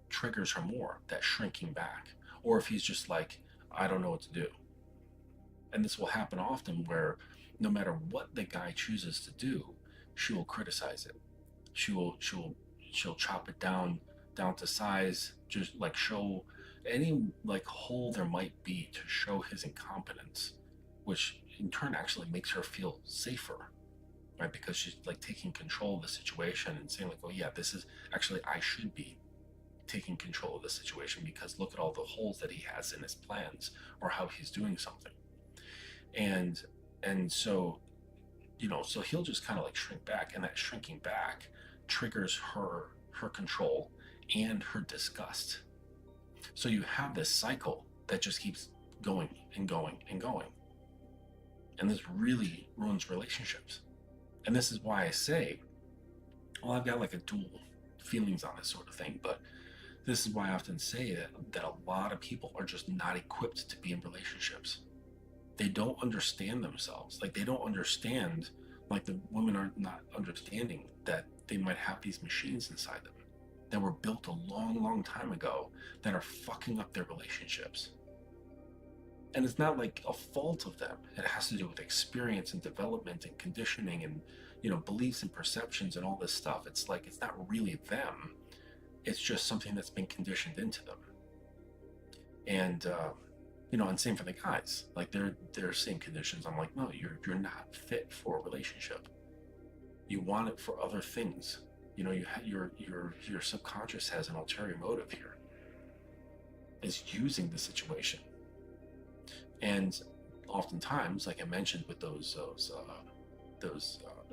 triggers her more, that shrinking back. Or if he's just like, I don't know what to do. And this will happen often where no matter what the guy chooses to do, she will criticize it. She'll chop it down to size, just like show any like hole there might be to show his incompetence, which in turn actually makes her feel safer, right? Because she's like taking control of the situation and saying like, oh yeah, this is actually, I should be taking control of the situation because look at all the holes that he has in his plans or how he's doing something. And so so he'll just kind of like shrink back, and that shrinking back triggers her control and her disgust. So you have this cycle that just keeps going and going and going. And this really ruins relationships. And this is why I say, well, I've got like a dual feelings on this sort of thing, but this is why I often say that a lot of people are just not equipped to be in relationships. They don't understand themselves. Like they don't understand, like the women are not understanding that they might have these machines inside them that were built a long, long time ago that are fucking up their relationships. And it's not like a fault of them. It has to do with experience and development and conditioning and beliefs and perceptions and all this stuff. It's like it's not really them. It's just something that's been conditioned into them. And and same for the guys. Like they're same conditions. I'm like, no, you're not fit for a relationship. You want it for other things. Your subconscious has an ulterior motive here. is using the situation. And oftentimes, like I mentioned with those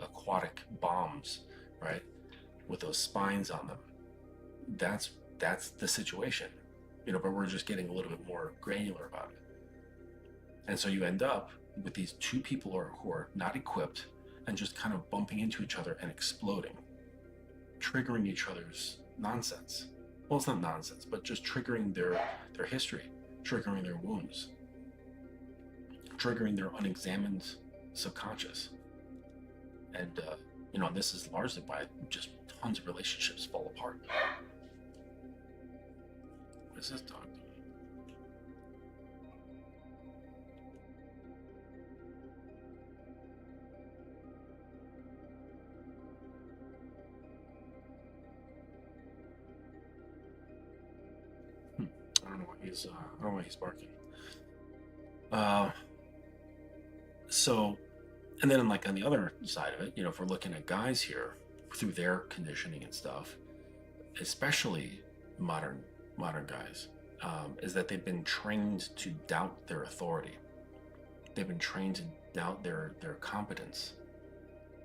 aquatic bombs, right, with those spines on them, that's the situation, but we're just getting a little bit more granular about it. And so you end up with these two people who are not equipped and just kind of bumping into each other and exploding, triggering each other's nonsense. Well, it's not nonsense, but just triggering their history, triggering their wounds, triggering their unexamined subconscious. And, this is largely why just tons of relationships fall apart. What is this dog doing? I don't know why he's barking. So, and then like on the other side of it, if we're looking at guys here through their conditioning and stuff, especially modern guys, is that they've been trained to doubt their authority. They've been trained to doubt their competence,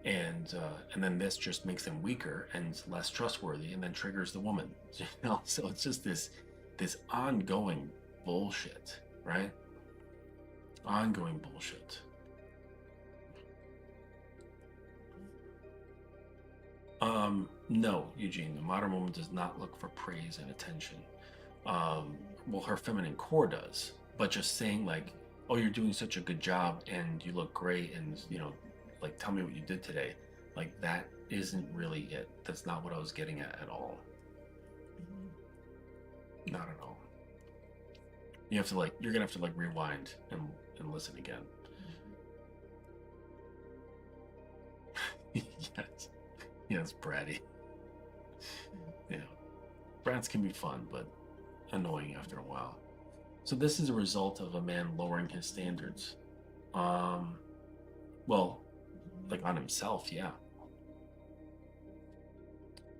and then this just makes them weaker and less trustworthy, and then triggers the woman. So it's just this ongoing bullshit, right? Ongoing bullshit. No, Eugene, the modern woman does not look for praise and attention. Well, her feminine core does, but just saying like, oh, you're doing such a good job and you look great, and like, tell me what you did today, like, that isn't really it. That's not what I was getting at all. Not at all. You're gonna have to rewind and listen again. Yes, bratty. Brats can be fun, but annoying after a while. So this is a result of a man lowering his standards. Well, like on himself, yeah.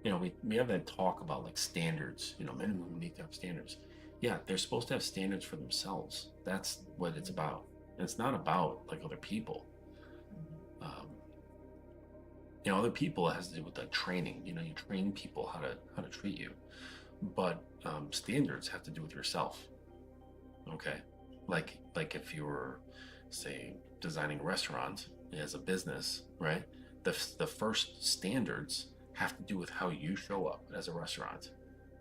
We have that talk about like standards. Men and women need to have standards. Yeah, they're supposed to have standards for themselves. That's what it's about. And it's not about like other people. Other people, it has to do with like training. You train people how to treat you, but standards have to do with yourself. Okay, like if you were, say, designing a restaurant as a business, right? The first standards have to do with how you show up as a restaurant,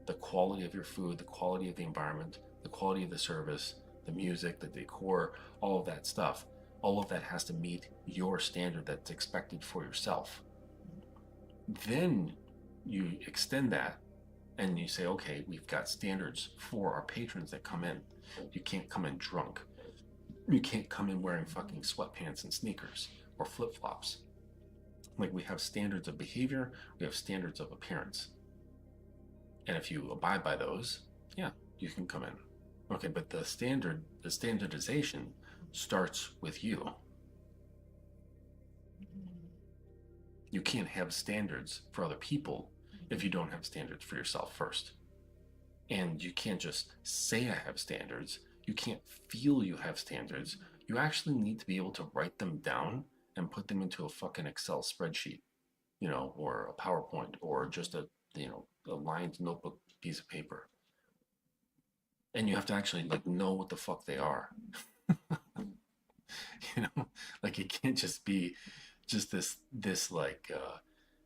the quality of your food, the quality of the environment, the quality of the service, the music, the decor, all of that stuff. All of that has to meet your standard that's expected for yourself. Then you extend that and you say, okay, we've got standards for our patrons that come in. You can't come in drunk. You can't come in wearing fucking sweatpants and sneakers or flip-flops. Like, we have standards of behavior, we have standards of appearance. And if you abide by those, yeah, you can come in. Okay, but the standardization starts with you. You can't have standards for other people if you don't have standards for yourself first. And you can't just say I have standards. You can't feel you have standards. You actually need to be able to write them down and put them into a fucking Excel spreadsheet, or a PowerPoint, or just a lined notebook piece of paper. And you have to actually know what the fuck they are. Like, it can't just be just this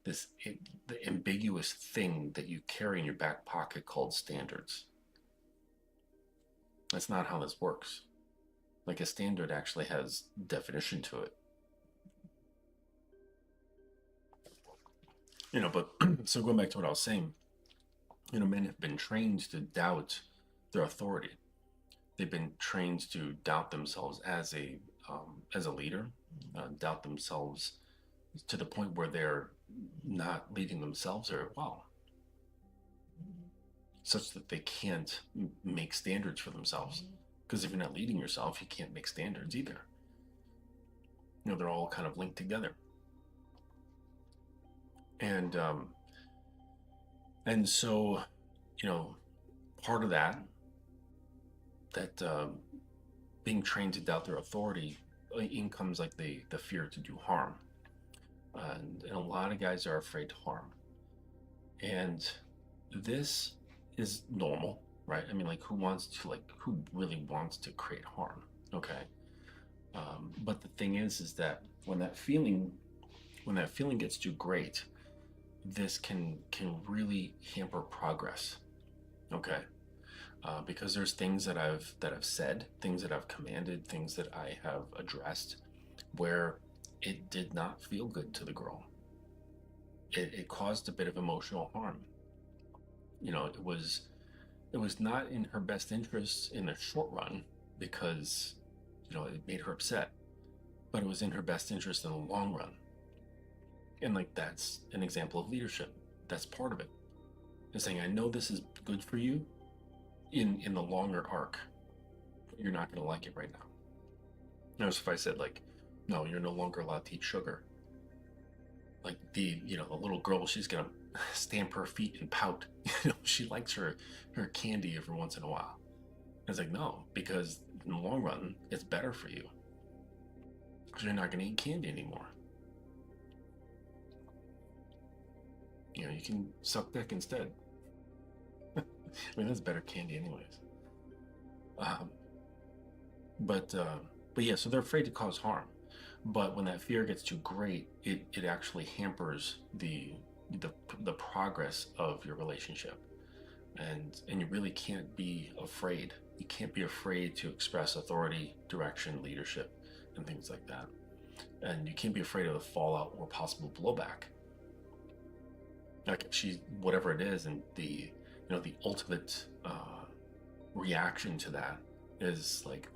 the ambiguous thing that you carry in your back pocket called standards. That's not how this works. Like, a standard actually has definition to it. But so going back to what I was saying, men have been trained to doubt their authority. They've been trained to doubt themselves as a leader, doubt themselves to the point where they're not leading themselves very well, such that they can't make standards for themselves. Because if you're not leading yourself, you can't make standards either. They're all kind of linked together. And so, part of that that being trained to doubt their authority, in comes like the fear to do harm, and a lot of guys are afraid to harm, and this is normal, right? I mean, like, who really wants to create harm? Okay. But the thing is that when that feeling gets too great, this can really hamper progress. Okay. Because there's things that I've said, things that I've commanded, things that I have addressed, where it did not feel good to the girl. It caused a bit of emotional harm. It was not in her best interest in the short run, because it made her upset, but it was in her best interest in the long run. And like, that's an example of leadership. That's part of it. It's saying, I know this is good for you in the longer arc. You're not going to like it right now. Notice if I said, like, no, you're no longer allowed to eat sugar. Like, the little girl, she's going to stamp her feet and pout. She likes her candy every once in a while. It's like, no, because in the long run, it's better for you. Because you're not going to eat candy anymore. You can suck dick instead. I mean, that's better candy anyways. But yeah, so they're afraid to cause harm. But when that fear gets too great, it actually hampers the progress of your relationship. And you really can't be afraid. You can't be afraid to express authority, direction, leadership, and things like that. And you can't be afraid of the fallout or possible blowback. Like, whatever it is, and the ultimate reaction to that is like,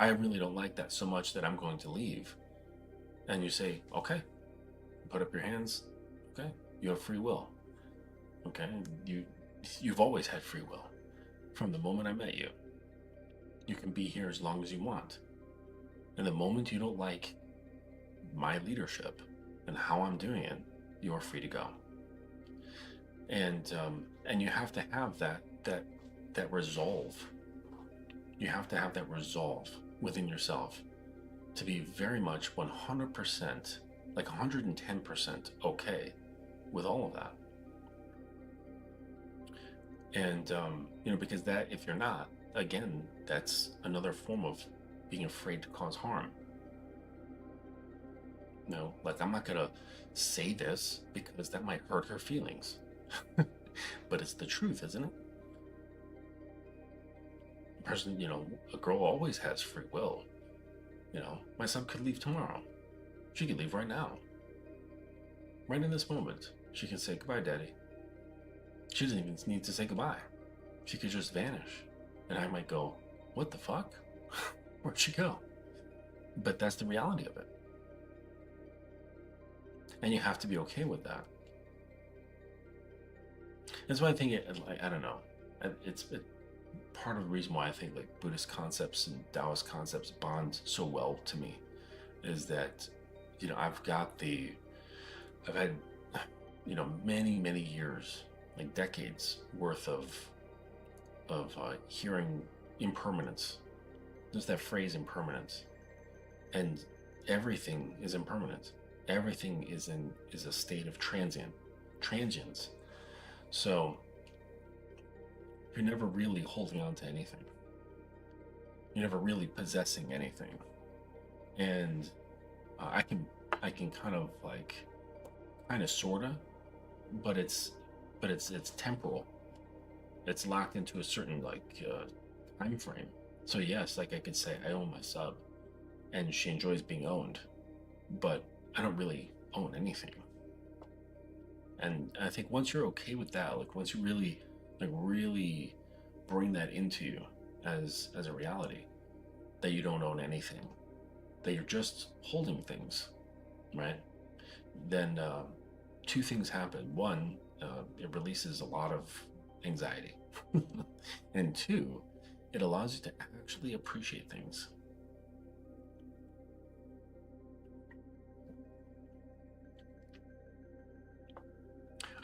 I really don't like that so much that I'm going to leave. And you say, okay, put up your hands. Okay, you have free will. Okay, you've always had free will from the moment I met you. You can be here as long as you want. And the moment you don't like my leadership and how I'm doing it, you are free to go. And you have to have that resolve. You have to have that resolve within yourself to be very much 100%, like 110% okay with all of that. And because that, if you're not, again, that's another form of being afraid to cause harm. Like, I'm not gonna say this because that might hurt her feelings. But it's the truth, isn't it? A girl always has free will. My son could leave tomorrow. She could leave right now. Right in this moment. She can say, goodbye, Daddy. She doesn't even need to say goodbye. She could just vanish. And I might go, what the fuck? Where'd she go? But that's the reality of it. And you have to be okay with that. That's why I think I don't know. It's part of the reason why I think, like, Buddhist concepts and Taoist concepts bond so well to me is that, I've had, many years, like decades worth of hearing impermanence. There's that phrase, impermanence, and everything is impermanent. Everything is a state of transience. So you're never really holding on to anything. You're never really possessing anything. And I can kind of sorta, but it's temporal. It's locked into a certain time frame. So yes, like, I could say I own my sub, and she enjoys being owned, but I don't really own anything. And I think once you're okay with that, like, once you really bring that into you as a reality, that you don't own anything, that you're just holding things, right? Then two things happen. One, it releases a lot of anxiety. And two, it allows you to actually appreciate things.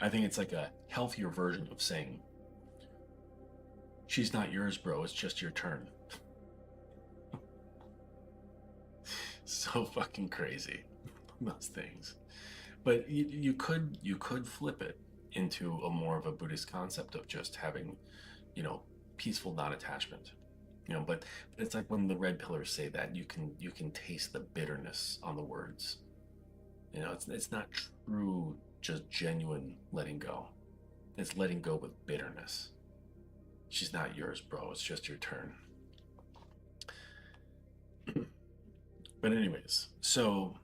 I think it's like a healthier version of saying, She's not yours, bro. It's just your turn. So fucking crazy, those things. But you could flip it into a more of a Buddhist concept of just having, you know, peaceful non-attachment. But it's like when the red pillars say that you can taste the bitterness on the words. It's not true, just genuine letting go. It's letting go with bitterness. She's not yours, bro. It's just your turn. But anyways, so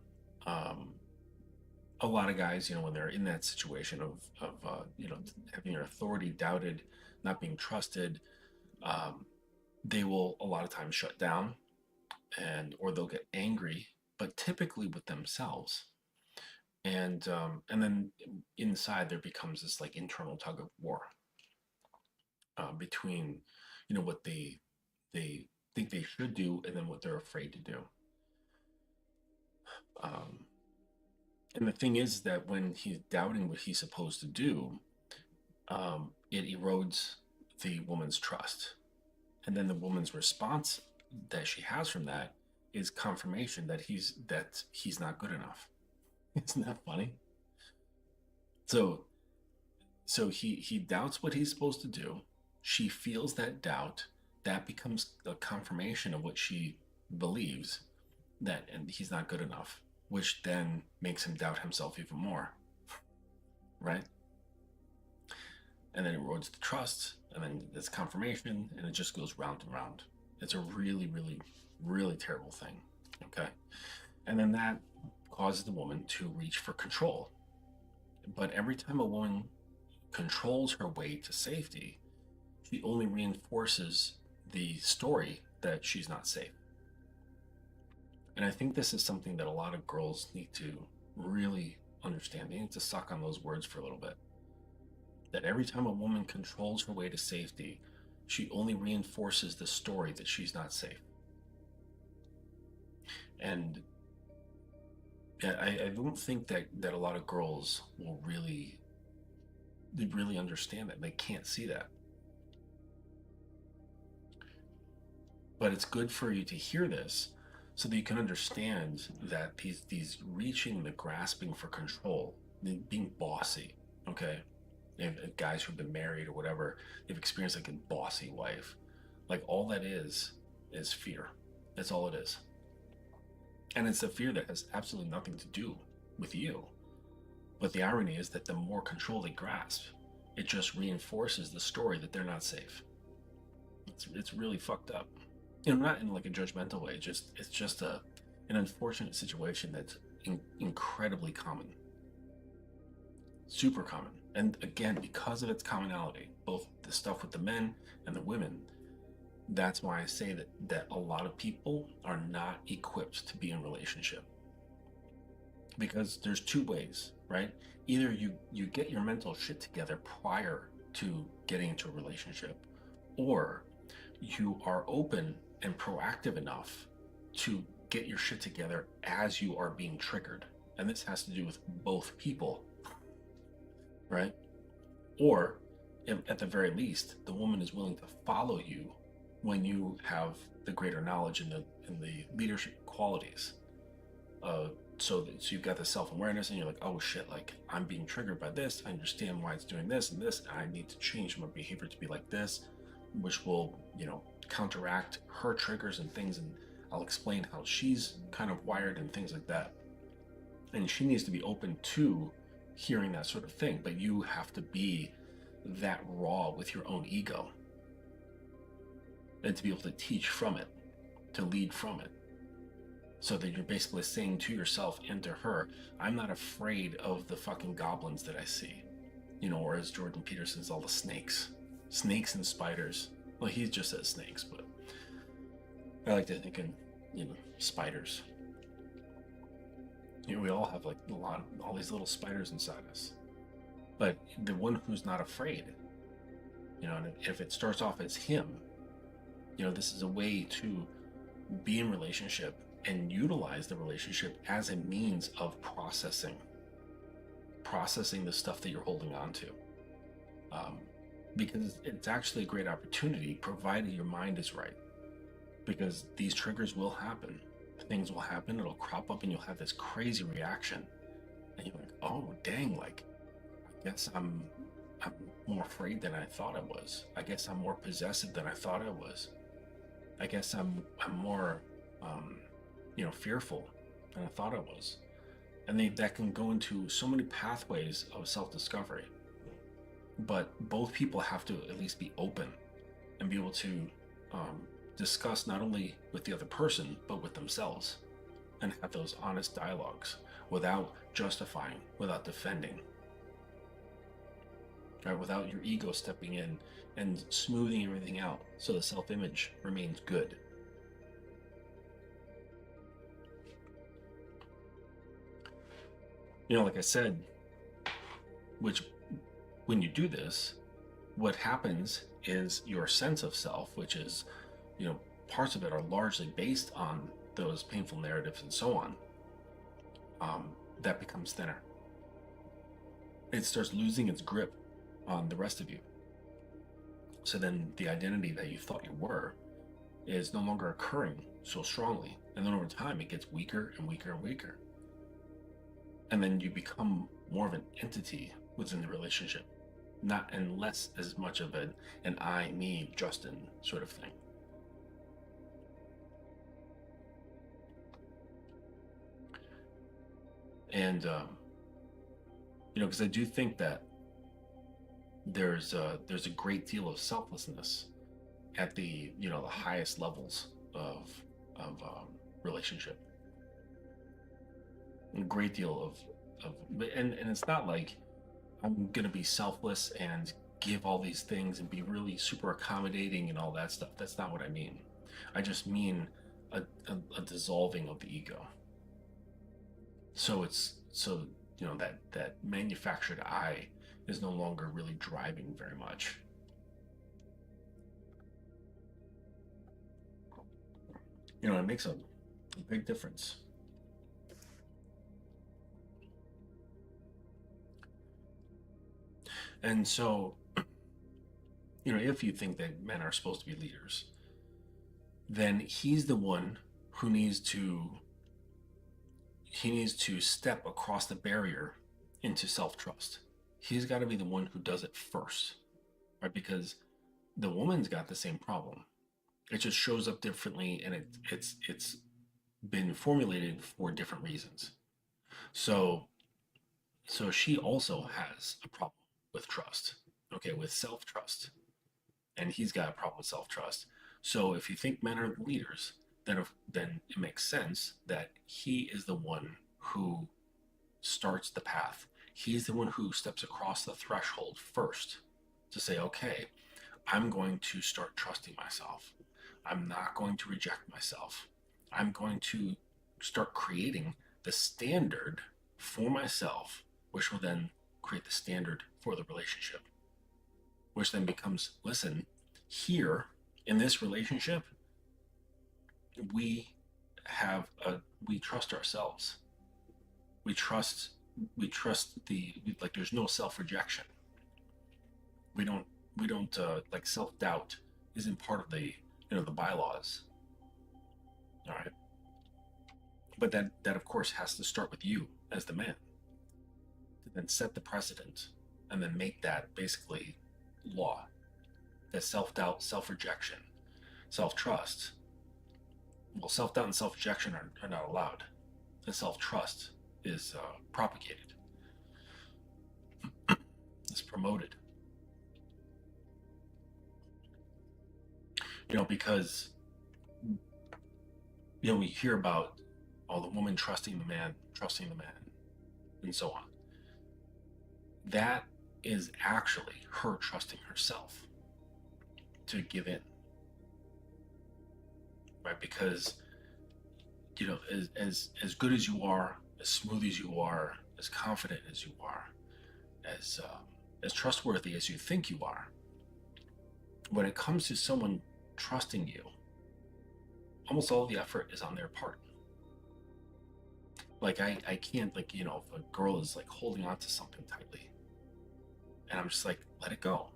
a lot of guys, when they're in that situation of having their authority doubted, not being trusted, they will a lot of times shut down, or they'll get angry, but typically with themselves. And then inside there becomes this like internal tug of war between what they think they should do and then what they're afraid to do. And the thing is that when he's doubting what he's supposed to do, it erodes the woman's trust. And then the woman's response that she has from that is confirmation that he's not good enough. Isn't that funny? So he doubts what he's supposed to do. She feels that doubt. That becomes a confirmation of what she believes, and he's not good enough, which then makes him doubt himself even more, right? And then it erodes the trust, and then it's confirmation, and it just goes round and round. It's a really, really, really terrible thing, okay? And then that causes the woman to reach for control. But every time a woman controls her way to safety, she only reinforces the story that she's not safe. And I think this is something that a lot of girls need to really understand. They need to suck on those words for a little bit. That every time a woman controls her way to safety, she only reinforces the story that she's not safe. And I don't think that a lot of girls will really understand that. They can't see that. But it's good for you to hear this so that you can understand that these reaching, the grasping for control, being bossy, okay? If guys who've been married or whatever, they've experienced like a bossy wife. Like all that is fear. That's all it is. And it's a fear that has absolutely nothing to do with you. But the irony is that the more control they grasp, it just reinforces the story that they're not safe. It's really fucked up. Not in like a judgmental way. It's just an unfortunate situation that's incredibly common. Super common. And again, because of its commonality, both the stuff with the men and the women, that's why I say that a lot of people are not equipped to be in a relationship. Because there's two ways, right? Either you get your mental shit together prior to getting into a relationship, or you are open and proactive enough to get your shit together as you are being triggered. And this has to do with both people, right? Or at the very least, the woman is willing to follow you when you have the greater knowledge and the leadership qualities. So you've got the self-awareness and you're like, oh shit, like I'm being triggered by this. I understand why it's doing this and this. I need to change my behavior to be like this, which will, counteract her triggers and things. And I'll explain how she's kind of wired and things like that. And she needs to be open to hearing that sort of thing, but you have to be that raw with your own ego and to be able to teach from it, to lead from it, so that you're basically saying to yourself and to her, I'm not afraid of the fucking goblins that I see, or as Jordan Peterson's, all the snakes and spiders. Well, he just says snakes, but I like to think in spiders. We all have like all these little spiders inside us. But the one who's not afraid, and if it starts off as him, this is a way to be in relationship and utilize the relationship as a means of processing the stuff that you're holding on to. because it's actually a great opportunity, provided your mind is right. Because these triggers will happen. Things will happen, it'll crop up, and you'll have this crazy reaction. And you're like, oh, dang, like, I guess I'm more afraid than I thought I was. I guess I'm more possessive than I thought I was. I guess I'm more, um, fearful than I thought I was. And that can go into so many pathways of self-discovery. But both people have to at least be open and be able to discuss not only with the other person, but with themselves, and have those honest dialogues without justifying, without defending, right? Without your ego stepping in and smoothing everything out so the self-image remains good. Like I said, which when you do this, what happens is your sense of self, which is, parts of it are largely based on those painful narratives and so on, that becomes thinner. It starts losing its grip on the rest of you. So then the identity that you thought you were is no longer occurring so strongly. And then over time, it gets weaker and weaker and weaker. And then you become more of an entity within the relationship, and less as much of an I, me, Justin sort of thing. And, because I do think that there's a great deal of selflessness at the, the highest levels of relationship. A great deal and it's not like I'm going to be selfless and give all these things and be really super accommodating and all that stuff. That's not what I mean. I just mean a dissolving of the ego. So that manufactured I is no longer really driving very much. It makes a big difference. And so, if you think that men are supposed to be leaders, then he's the one who needs to step across the barrier into self-trust. He's got to be the one who does it first, right? Because the woman's got the same problem. It just shows up differently, and it's been formulated for different reasons. So she also has a problem with trust, okay, with self-trust, and he's got a problem with self-trust. So if you think men are leaders, then it makes sense that he is the one who starts the path. He's the one who steps across the threshold first to say, okay, I'm going to start trusting myself. I'm not going to reject myself. I'm going to start creating the standard for myself, which will then create the standard for the relationship, which then becomes, listen, here in this relationship, we trust ourselves. We trust there's no self-rejection. We don't like self-doubt isn't part of the the bylaws. All right. But that of course has to start with you as the man, to then set the precedent and then make that basically law. That self-doubt, self-rejection, self-trust. Well, self-doubt and self-rejection are not allowed. And self-trust is propagated. It's promoted. Because we hear about the woman trusting the man, and so on. That is actually her trusting herself to give in, right? Because as good as you are, as smooth as you are, as confident as you are, as trustworthy as you think you are, when it comes to someone trusting you, almost all the effort is on their part. Like I can't, if a girl is like holding on to something tightly, and I'm just like, let it go.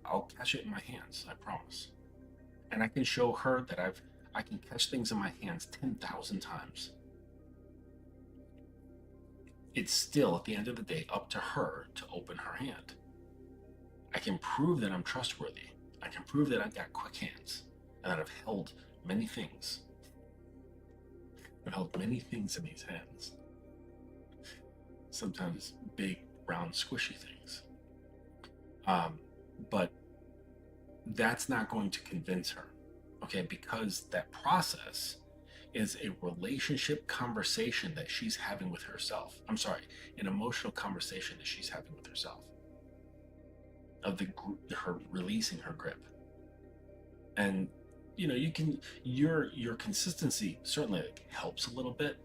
I'll catch it in my hands, I promise. And I can show her that I can catch things in my hands 10,000 times. It's still, at the end of the day, up to her to open her hand. I can prove that I'm trustworthy. I can prove that I've got quick hands and that I've held many things. I've held many things in these hands. Sometimes big, round, squishy things. But that's not going to convince her, okay? Because that process is a relationship conversation that she's having with herself. I'm sorry, an emotional conversation that she's having with herself. Of her releasing her grip. And your consistency certainly helps a little bit,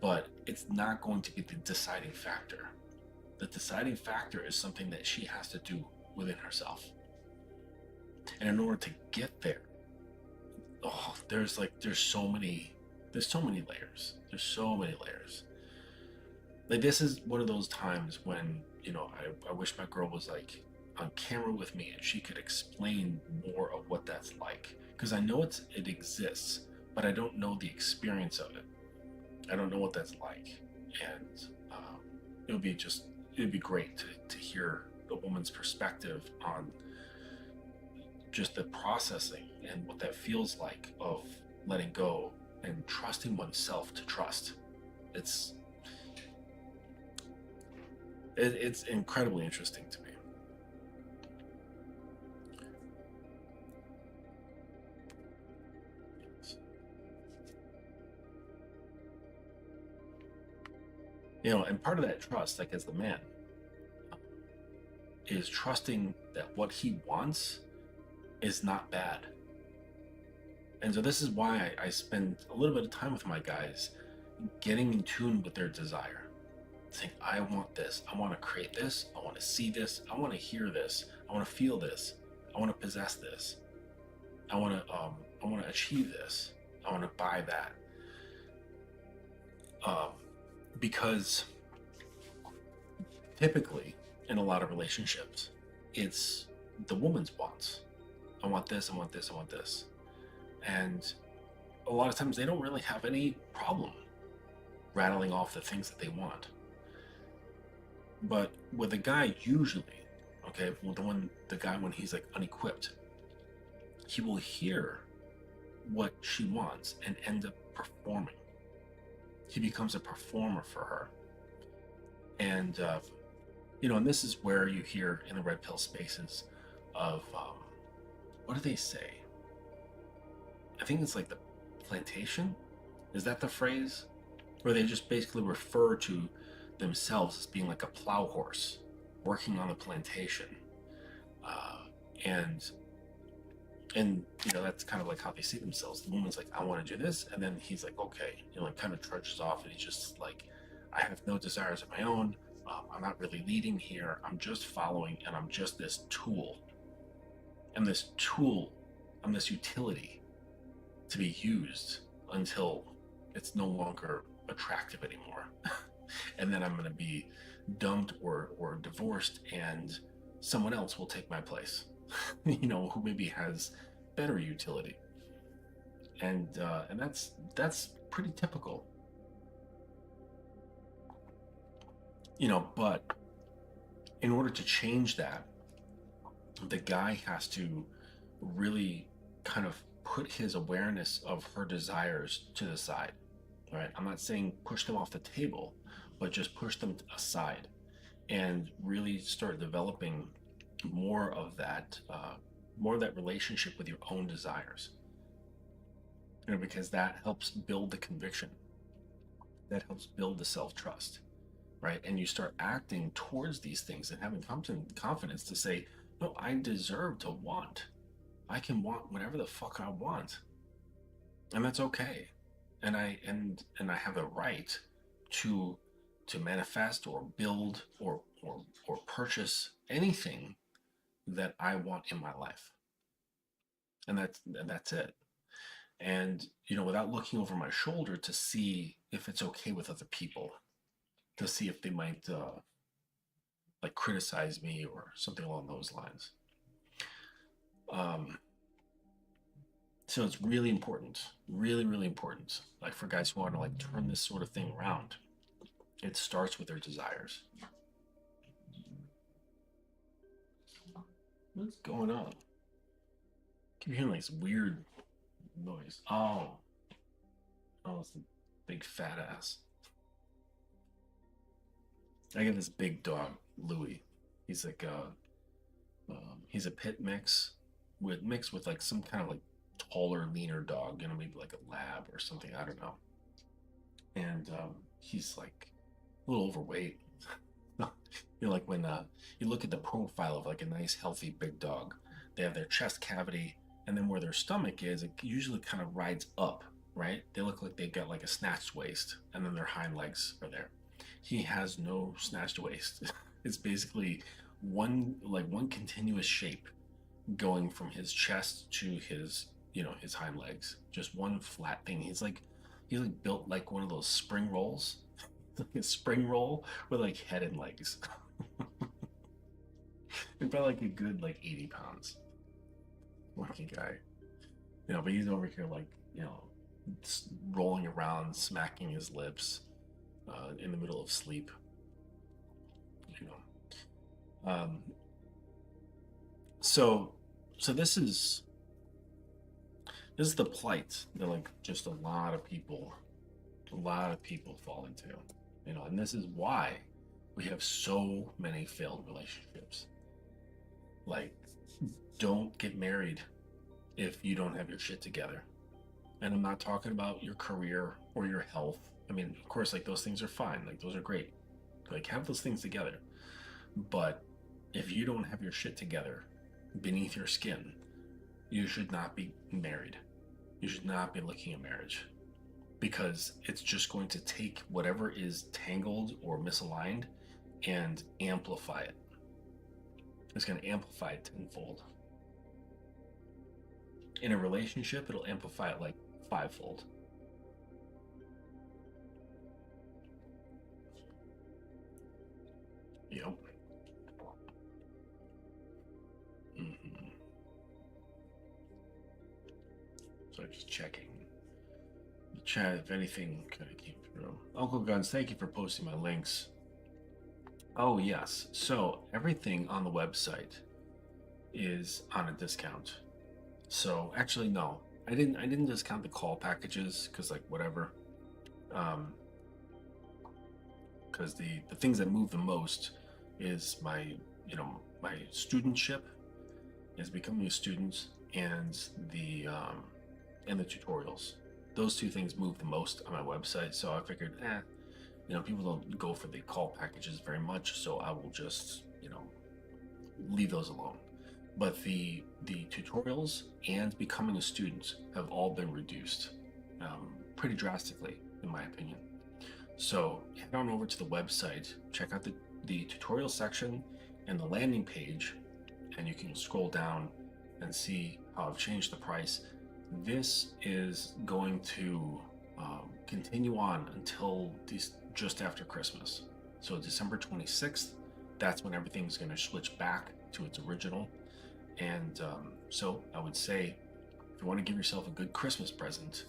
but it's not going to be the deciding factor. The deciding factor is something that she has to do within herself. And in order to get there, there's so many layers. There's so many layers. Like, this is one of those times when, I wish my girl was like on camera with me and she could explain more of what that's like. Because I know it exists, but I don't know the experience of it. I don't know what that's like. And it would be great to hear a woman's perspective on just the processing and what that feels like of letting go and trusting oneself to trust. It's incredibly interesting to me. And part of that trust, like as the man, is trusting that what he wants is not bad. And so this is why I spend a little bit of time with my guys getting in tune with their desire. Saying, I want this, I want to create this, I want to see this, I want to hear this, I want to feel this, I want to possess this, I want to achieve this, I want to buy that. Because typically in a lot of relationships, it's the woman's wants. I want this, I want this, I want this. And a lot of times they don't really have any problem rattling off the things that they want. But with a guy, usually, okay, the guy when he's like unequipped, he will hear what she wants and end up performing. He becomes a performer for her. And, and this is where you hear in the red pill spaces of, what do they say? I think it's like the plantation. Is that the phrase? Where they just basically refer to themselves as being like a plow horse working on the plantation. And that's kind of like how they see themselves. The woman's like, I want to do this. And then he's like, okay, kind of trudges off, and he's just like, I have no desires of my own. I'm not really leading here. I'm just following, and I'm just this tool. I'm this tool. I'm this utility to be used until it's no longer attractive anymore. And then I'm going to be dumped or divorced, and someone else will take my place, who maybe has better utility. And that's pretty typical. But in order to change that, the guy has to really kind of put his awareness of her desires to the side. Right? I'm not saying push them off the table, but just push them aside and really start developing more of that relationship with your own desires. Because that helps build the conviction. That helps build the self-trust, right? And you start acting towards these things and having confidence to say, no, I deserve to want. I can want whatever the fuck I want. And that's okay. And I have the right to manifest or build or purchase anything that I want in my life. And that's it. And without looking over my shoulder to see if it's okay with other people, to see if they might like criticize me or something along those lines. Um, so it's really important, really, really important. Like for guys who want to like turn this sort of thing around, it starts with their desires. What's going on? Keep hearing like this weird noise. Oh, it's a big fat ass. I got this big dog, Louis. He's like he's a pit mixed with like some kind of like taller, leaner dog, maybe like a lab or something. I don't know. And he's like a little overweight. Like when you look at the profile of like a nice, healthy big dog, they have their chest cavity, and then where their stomach is, it usually kind of rides up, right? They look like they've got like a snatched waist, and then their hind legs are there. He has no snatched waist. It's basically one continuous shape going from his chest to his hind legs. Just one flat thing. He's like built like one of those spring rolls. Like a spring roll with like head and legs. He's probably like a good like 80 pounds. Lucky guy. But he's over here like, rolling around, smacking his lips in the middle of sleep. You know. So this is the plight that like just a lot of people fall into. And this is why we have so many failed relationships. Like, don't get married if you don't have your shit together. And I'm not talking about your career or your health. I mean, of course, like those things are fine. Like those are great. Like have those things together. But if you don't have your shit together beneath your skin, you should not be married. You should not be looking at marriage, because it's just going to take whatever is tangled or misaligned and amplify it. It's going to amplify it tenfold. In a relationship, it'll amplify it like fivefold. Yep. Mm-hmm. So I'm just checking the chat if anything kind of came through. Uncle Guns, thank you for posting my links. Oh yes, so everything on the website is on a discount. So actually, no, I didn't discount the call packages because like whatever. Because the things that move the most is my studentship, is becoming a student, and the tutorials. Those two things move the most on my website. So I figured, people don't go for the call packages very much, so I will just leave those alone. But the tutorials and becoming a student have all been reduced pretty drastically, in my opinion. So head on over to the website, check out the tutorial section and the landing page, and you can scroll down and see how I've changed the price. This is going to continue on until just after Christmas. So December 26th, that's when everything's going to switch back to its original. And so I would say, if you want to give yourself a good Christmas present,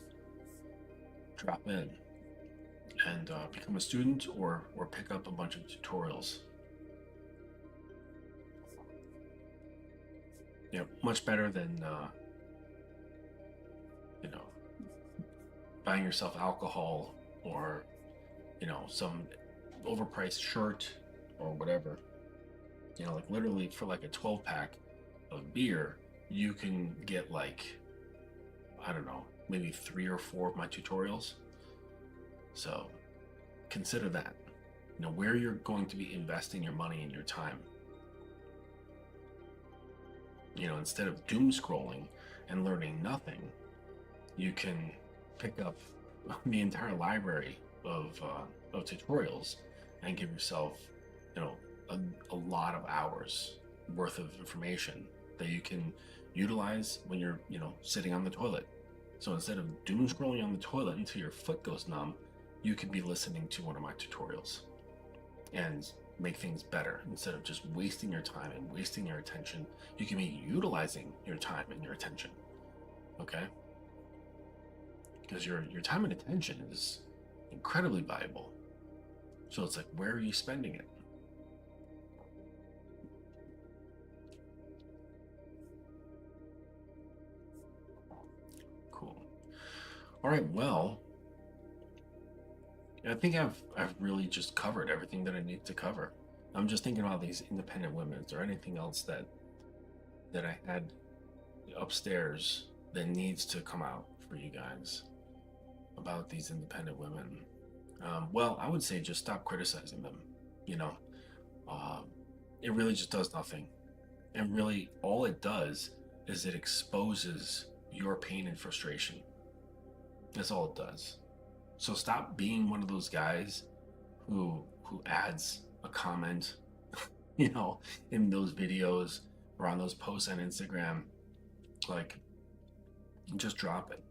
drop in and become a student or pick up a bunch of tutorials. Much better than buying yourself alcohol or some overpriced shirt or whatever. Like literally for like a 12-pack of beer, you can get like, I don't know, maybe 3 or 4 of my tutorials. So consider that, where you're going to be investing your money and your time. Instead of doom scrolling and learning nothing, you can pick up the entire library of tutorials and give yourself, a lot of hours worth of information that you can utilize when you're, sitting on the toilet. So instead of doom scrolling on the toilet until your foot goes numb, you could be listening to one of my tutorials. And make things better. Instead of just wasting your time and wasting your attention, you can be utilizing your time and your attention. Okay? Because your time and attention is incredibly valuable. So it's like, where are you spending it? Cool. All right, well, I think I've really just covered everything that I need to cover. I'm just thinking about these independent women. Is there anything else that I had upstairs that needs to come out for you guys about these independent women? Well, I would say just stop criticizing them. You know, it really just does nothing. And really, all it does is it exposes your pain and frustration. That's all it does. So stop being one of those guys who adds a comment, you know, in those videos or on those posts on Instagram. Like, just drop it.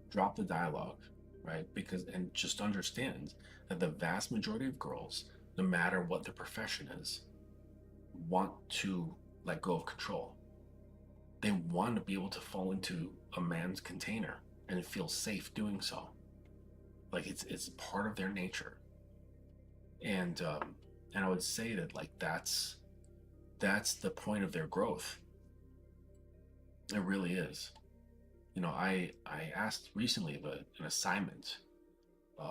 Drop the dialogue, right? Because, and just understand that the vast majority of girls, no matter what their profession is, want to let go of control. They want to be able to fall into a man's container and feel safe doing so. Like, it's part of their nature. And I would say that, like, that's the point of their growth. It really is. You know, I asked recently of an assignment, you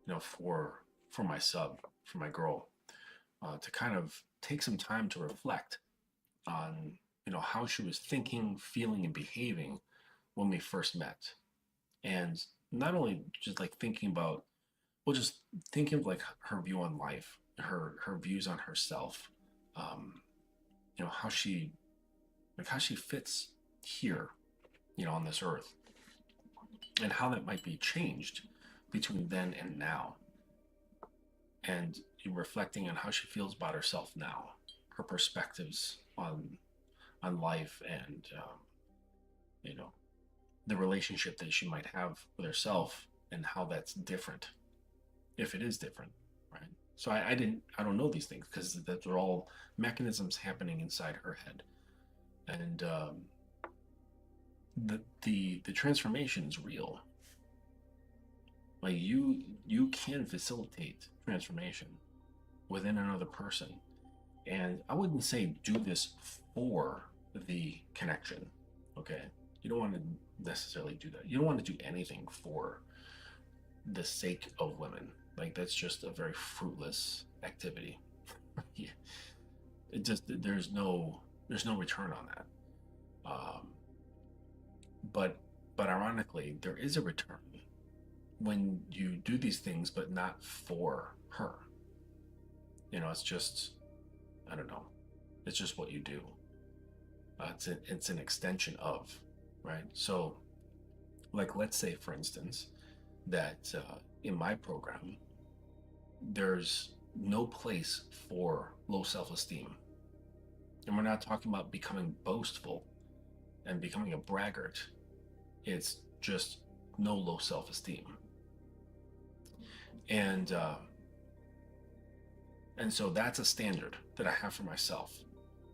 know, for my sub, for my girl, to kind of take some time to reflect on, you know, how she was thinking, feeling, and behaving when we first met. And not only just like thinking about, well, just thinking of like her view on life, her views on herself, you know, how she fits here, you know, on this earth, and how that might be changed between then and now. And reflecting on how she feels about herself now, her perspectives on life, and you know, the relationship that she might have with herself, and how that's different, if it is different, right? So I don't know these things, because that are all mechanisms happening inside her head. And the transformation is real. Like, you can facilitate transformation within another person. And I wouldn't say do this for the connection, okay? You don't want to necessarily do that. You don't want to do anything for the sake of women. Like, that's just a very fruitless activity. Yeah. It just, there's no return on that. But ironically, there is a return when you do these things, but not for her. You know, it's just, I don't know, it's just what you do. It's an extension of, right? So, like, let's say, for instance, that in my program, there's no place for low self-esteem. And we're not talking about becoming boastful and becoming a braggart. It's just no low self-esteem. And so that's a standard that I have for myself,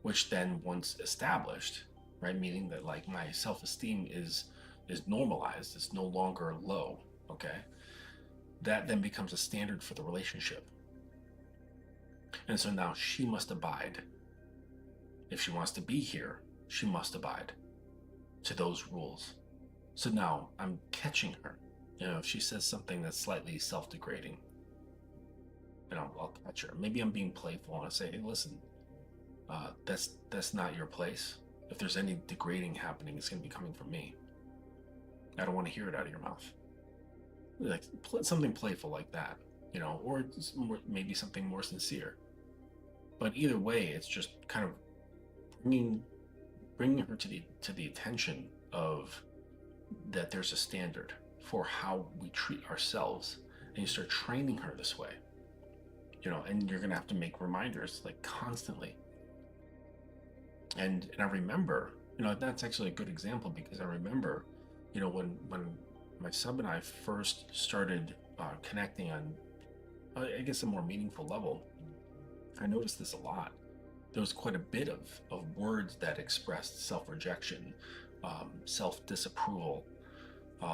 which then, once established, right, meaning that, like, my self-esteem is normalized, it's no longer low, okay? That then becomes a standard for the relationship. And so now she must abide. If she wants to be here, she must abide to those rules. So now I'm catching her. You know, if she says something that's slightly self-degrading, and I'll catch her. Maybe I'm being playful and I say, hey, listen, that's not your place. If there's any degrading happening, it's going to be coming from me. I don't want to hear it out of your mouth. Like, something playful like that, you know, or maybe something more sincere. But either way, it's just kind of bringing her to the attention of that there's a standard for how we treat ourselves, and you start training her this way, you know, and you're gonna have to make reminders, like, constantly. And I remember, you know, that's actually a good example, because I remember, you know, when my sub and I first started connecting on, I guess, a more meaningful level, I noticed this a lot. There was quite a bit of words that expressed self-rejection, self-disapproval,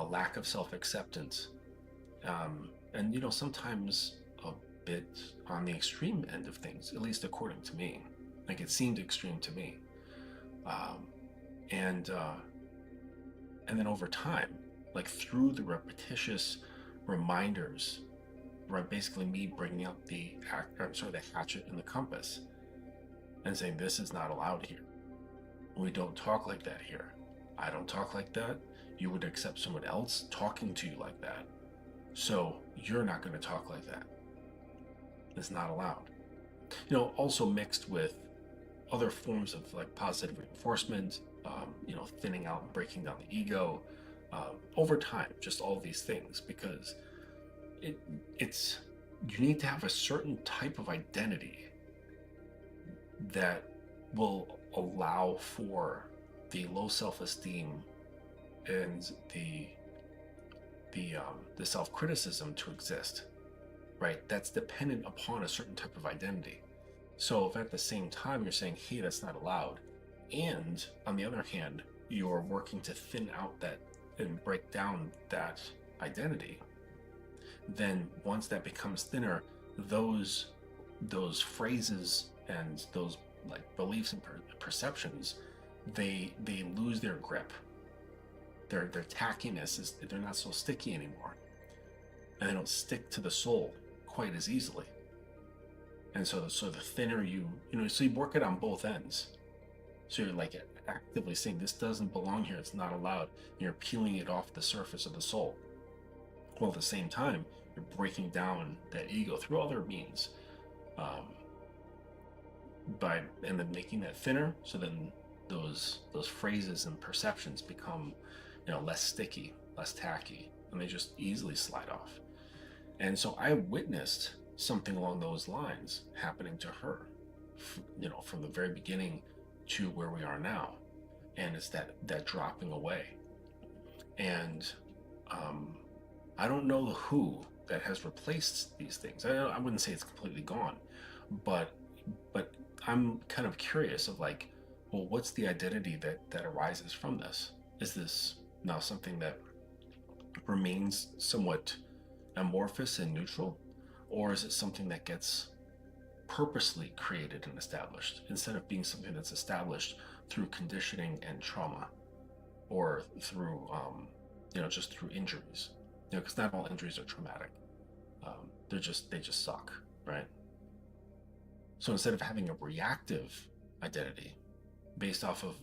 lack of self-acceptance, and sometimes a bit on the extreme end of things, at least according to me. Like it seemed extreme to me, um, and uh, and then over time, like through the repetitious reminders, right, basically me bringing up the hatchet and the compass, and saying this is not allowed here. We don't talk like that here. I don't talk like that. You would accept someone else talking to you like that. So you're not going to talk like that. It's not allowed. Also mixed with other forms of like positive reinforcement, thinning out and breaking down the ego, over time, just all these things, because it's you need to have a certain type of identity that will allow for the low self-esteem and the self-criticism to exist, right? That's dependent upon a certain type of identity. So if at the same time you're saying, hey, that's not allowed, and on the other hand, you're working to thin out that and break down that identity, then once that becomes thinner, those phrases and those like beliefs and perceptions, they lose their grip. Their tackiness is, they're not so sticky anymore, and they don't stick to the soul quite as easily. And so the thinner so you work it on both ends. So you're like actively saying this doesn't belong here, it's not allowed. And you're peeling it off the surface of the soul. Well, at the same time, you're breaking down that ego through other means, and then making that thinner. So then those phrases and perceptions become, less sticky, less tacky, and they just easily slide off. And so I witnessed something along those lines happening to her, from the very beginning to where we are now. And it's that dropping away. And I don't know who that has replaced these things. I wouldn't say it's completely gone, but I'm kind of curious of like, well, what's the identity that arises from this? Is this now something that remains somewhat amorphous and neutral, or is it something that gets purposely created and established instead of being something that's established through conditioning and trauma, or through just through injuries? Because not all injuries are traumatic. They just suck, right? So instead of having a reactive identity based off of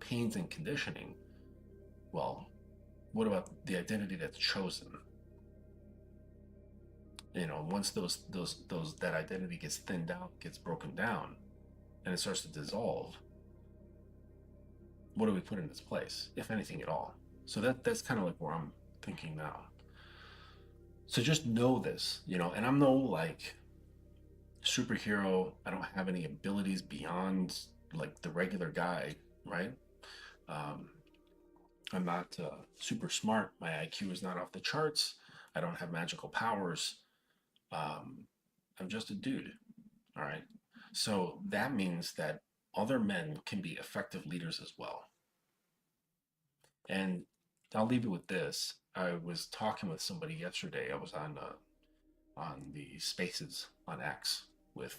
pains and conditioning, well, what about the identity that's chosen? Once that identity gets thinned out, gets broken down, and it starts to dissolve, what do we put in its place, if anything at all? So that's kind of like where I'm thinking now. So just know this, and I'm no like superhero. I don't have any abilities beyond like the regular guy, right? I'm not super smart. My IQ is not off the charts. I don't have magical powers. I'm just a dude. All right. So that means that other men can be effective leaders as well. And I'll leave you with this. I was talking with somebody yesterday. I was on the Spaces on X with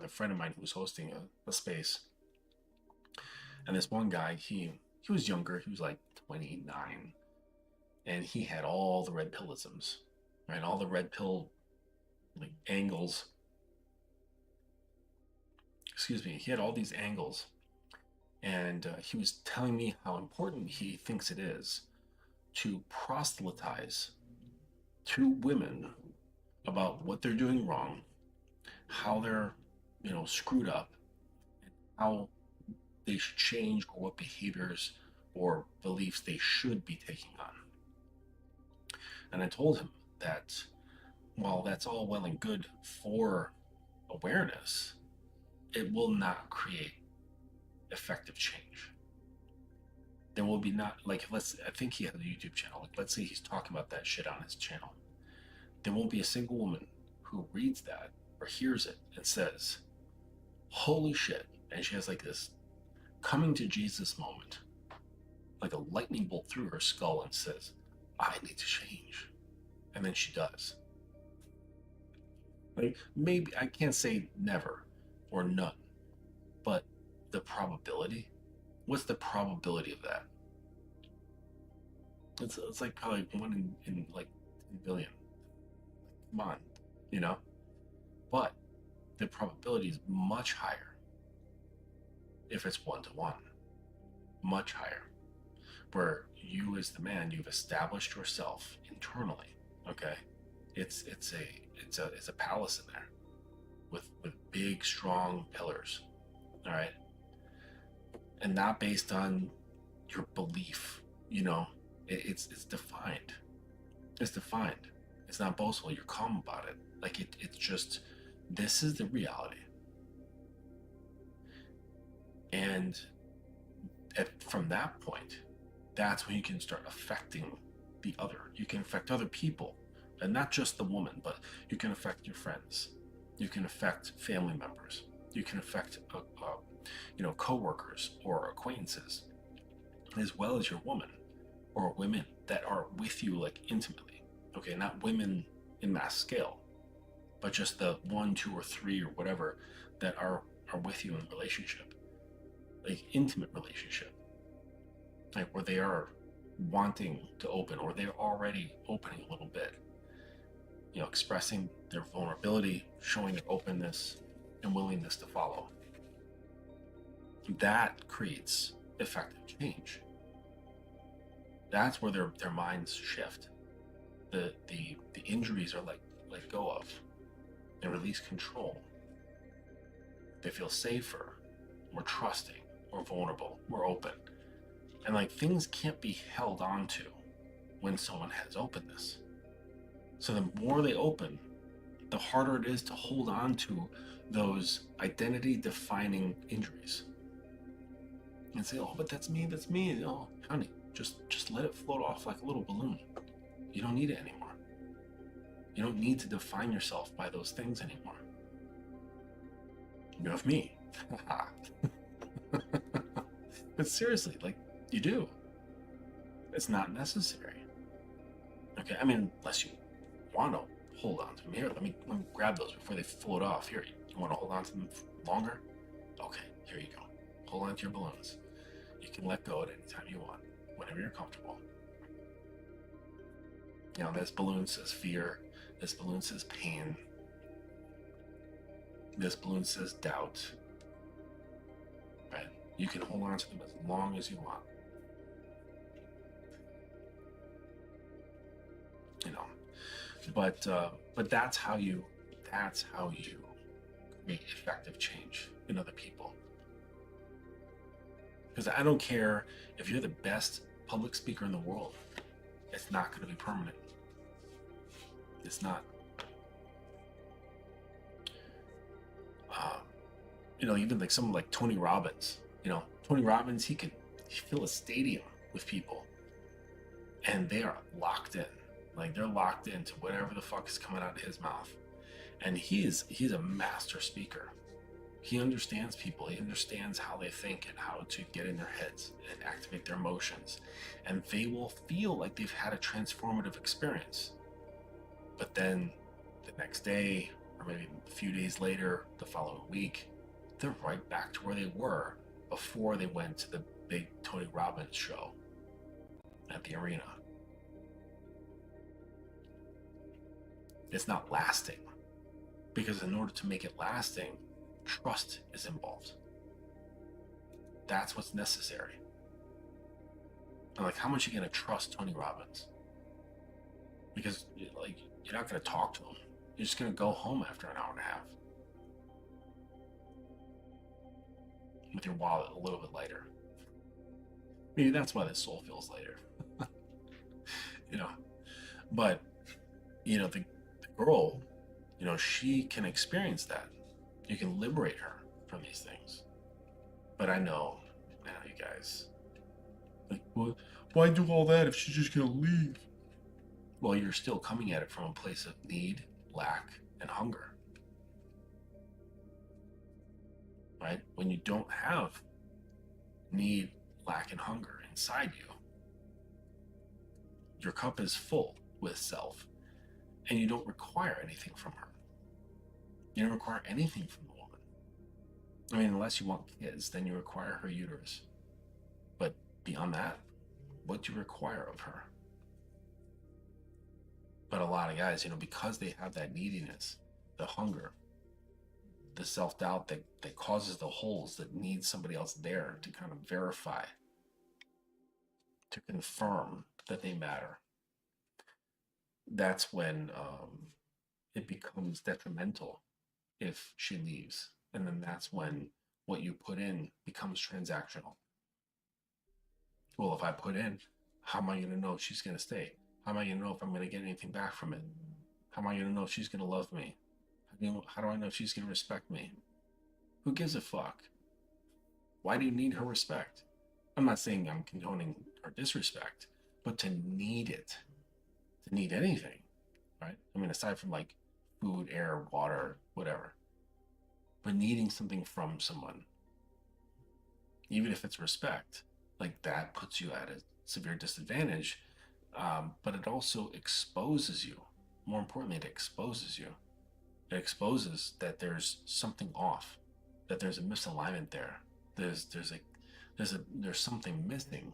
a friend of mine who was hosting a space. And this one guy, he was younger. He was like 29, and he had all the red pillisms, right? All the red pill like angles. Excuse me. He had all these angles, and he was telling me how important he thinks it is to proselytize to women about what they're doing wrong, how they're screwed up, and how they should change, or what behaviors or beliefs they should be taking on. And I told him that while that's all well and good for awareness, it will not create effective change. There will be not, like, I think he has a YouTube channel. Like, let's say he's talking about that shit on his channel. There won't be a single woman who reads that or hears it and says, holy shit, and she has like this coming to Jesus moment, like a lightning bolt through her skull, and says, I need to change. And then she does. Like, maybe, I can't say never or none, but the probability, what's the probability of that? It's like probably one in like 10 billion. Come on, you know? But the probability is much higher if it's 1-to-1, much higher, where you as the man, you've established yourself internally. Okay, it's a palace in there with big strong pillars. All right, and not based on your belief. You know, it's defined. It's defined. It's not boastful. You're calm about it. Like it's just, this is the reality. And from that point, that's when you can start affecting the other. You can affect other people, and not just the woman, but you can affect your friends. You can affect family members. You can affect, coworkers or acquaintances, as well as your woman or women that are with you like intimately. Okay, not women in mass scale, but just the 1, 2, or 3 or whatever that are with you in relationship, like intimate relationship, like where they are wanting to open, or they're already opening a little bit, expressing their vulnerability, showing their openness and willingness to follow. That creates effective change. That's where their minds shift. The injuries are like let go of. They release control. They feel safer, more trusting, more vulnerable, more open. And like things can't be held on to when someone has openness. So the more they open, the harder it is to hold on to those identity defining injuries. And say, oh, but that's me. Oh, honey, just let it float off like a little balloon. You don't need it anymore. You don't need to define yourself by those things anymore. You have me. But seriously, like, you do. It's not necessary. Okay, I mean, unless you want to hold on to them. Here, let me grab those before they float off. Here, you want to hold on to them longer? Okay, here you go. Hold on to your balloons. You can let go at any time you want, whenever you're comfortable. This balloon says fear. This balloon says pain. This balloon says doubt. Right? You can hold on to them as long as you want. But that's how you create effective change in other people. Because I don't care if you're the best public speaker in the world, it's not going to be permanent. It's not. Even like someone like Tony Robbins. Tony Robbins, he could fill a stadium with people, and they are locked in. Like they're locked into whatever the fuck is coming out of his mouth. And he's a master speaker. He understands people. He understands how they think and how to get in their heads and activate their emotions. And they will feel like they've had a transformative experience. But then the next day, or maybe a few days later, the following week, they're right back to where they were before they went to the big Tony Robbins show at the arena. It's not lasting, because in order to make it lasting, trust is involved. That's what's necessary. And like, how much are you going to trust Tony Robbins? Because like, you're not going to talk to him. You're just going to go home after an hour and a half with your wallet a little bit lighter. Maybe that's why the soul feels lighter. But the girl, she can experience that. You can liberate her from these things. But I know, you guys, like, well, why do all that if she's just gonna leave? Well, you're still coming at it from a place of need, lack, and hunger. right? When you don't have need, lack, and hunger inside you, your cup is full with self, and you don't require anything from her. You don't require anything from the woman. I mean, unless you want kids, then you require her uterus. But beyond that, what do you require of her? But a lot of guys, because they have that neediness, the hunger, the self-doubt that causes the holes that need somebody else there to kind of verify, to confirm that they matter, that's when it becomes detrimental if she leaves. And then that's when what you put in becomes transactional. Well, if I put in, how am I going to know if she's going to stay? How am I going to know if I'm going to get anything back from it? How am I going to know if she's going to love me? How do I know if she's going to respect me? Who gives a fuck? Why do you need her respect? I'm not saying I'm condoning her disrespect, but to need it, to need anything, right? I mean, aside from like food, air, water, whatever, but needing something from someone, even if it's respect, like that puts you at a severe disadvantage. But it also exposes you. More importantly, it exposes you. It exposes that there's something off, that there's a misalignment there. There's something missing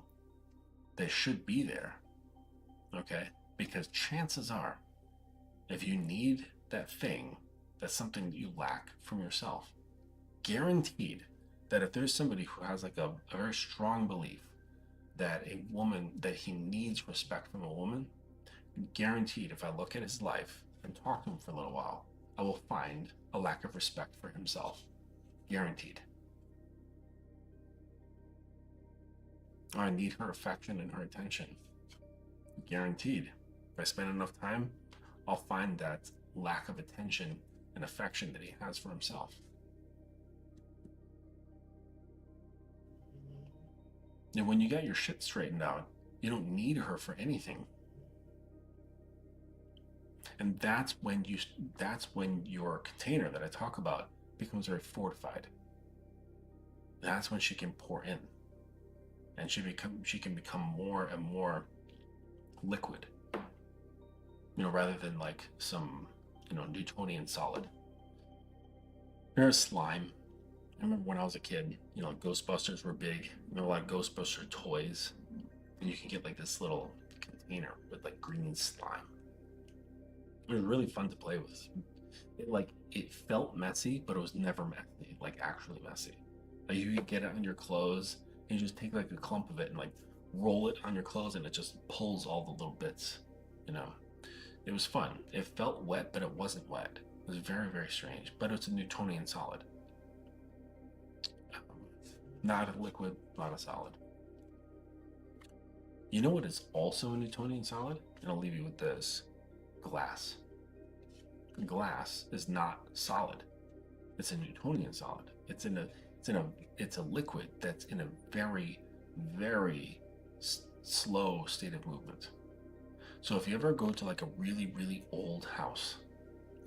that should be there. Okay? Because chances are, if you need that thing, that's something that you lack from yourself. Guaranteed that if there's somebody who has like a very strong belief that that he needs respect from a woman, guaranteed if I look at his life and talk to him for a little while, I will find a lack of respect for himself. Guaranteed. I need her affection and her attention. Guaranteed. If I spend enough time, I'll find that lack of attention and affection that he has for himself. And when you got your shit straightened out, you don't need her for anything. And that's when your container that I talk about becomes very fortified. That's when she can pour in, and she can become more and more liquid, rather than like some Newtonian solid. There's slime. I remember when I was a kid, Ghostbusters were big. A lot of Ghostbuster toys, and you can get like this little container with like green slime. It was really fun to play with. It felt messy, but it was never messy, like actually messy. Like you could get it on your clothes, and you just take like a clump of it and like roll it on your clothes, and it just pulls all the little bits. It was fun. It felt wet, but it wasn't wet. It was very, very strange, but it's a Newtonian solid. Not a liquid, not a solid. You know what is also a Newtonian solid? And I'll leave you with this. Glass. Glass is not solid. It's a Newtonian solid. It's a liquid that's in a very, very slow state of movement. So if you ever go to like a really, really old house,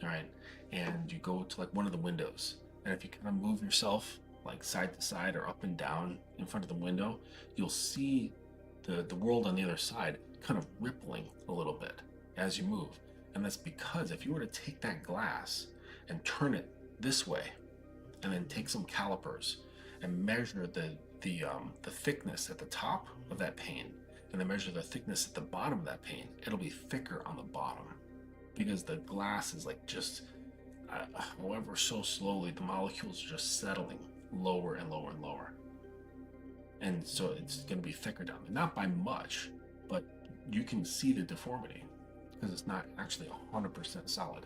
all right, and you go to like one of the windows, and if you kind of move yourself like side to side or up and down in front of the window, you'll see the world on the other side kind of rippling a little bit as you move. And that's because if you were to take that glass and turn it this way, and then take some calipers and measure the thickness at the top of that pane, and then measure the thickness at the bottom of that pane, it'll be thicker on the bottom, because the glass is like just, however, so slowly the molecules are just settling lower and lower and lower. And so it's going to be thicker down there. Not by much, but you can see the deformity because it's not actually 100% solid.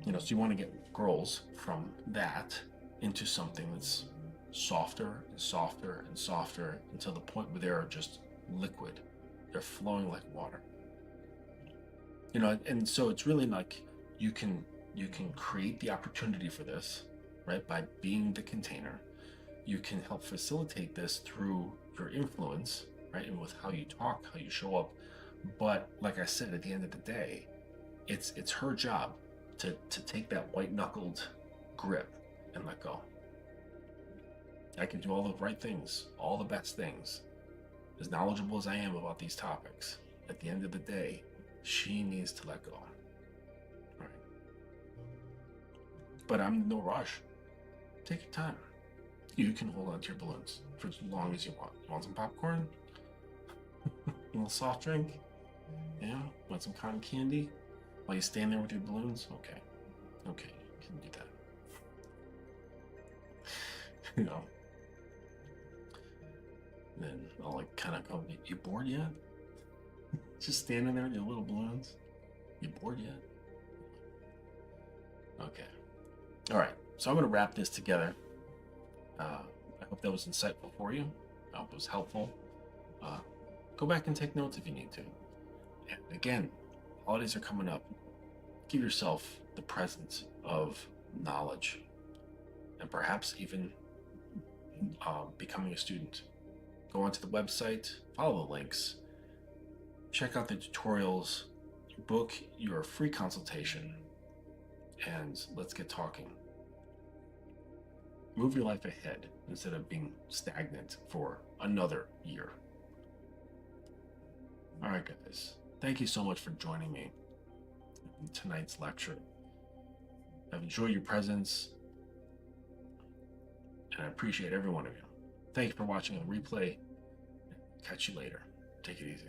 So you want to get girls from that into something that's softer and softer and softer until the point where they're just liquid. They're flowing like water. And so it's really like you can create the opportunity for this, right? By being the container. You can help facilitate this through your influence, right? And with how you talk, how you show up. But like I said, at the end of the day, it's her job to take that white-knuckled grip and let go. I can do all the right things, all the best things, as knowledgeable as I am about these topics. At the end of the day, she needs to let go. Right? But I'm in no rush. Take your time. You can hold on to your balloons for as long as you want. You want some popcorn? A little soft drink? Yeah? Want some cotton candy? While you stand there with your balloons? Okay. Okay, you can do that. You know. Then I'll like kind of go, you bored yet? Just standing there with your little balloons? You bored yet? Okay. All right. So I'm going to wrap this together. I hope that was insightful for you. I hope it was helpful. Go back and take notes if you need to. And again, holidays are coming up. Give yourself the present of knowledge and perhaps even becoming a student. Go onto the website, follow the links, check out the tutorials, book your free consultation, and let's get talking. Move your life ahead instead of being stagnant for another year. All right, guys. Thank you so much for joining me in tonight's lecture. I've enjoyed your presence, and I appreciate every one of you. Thank you for watching on replay. Catch you later. Take it easy.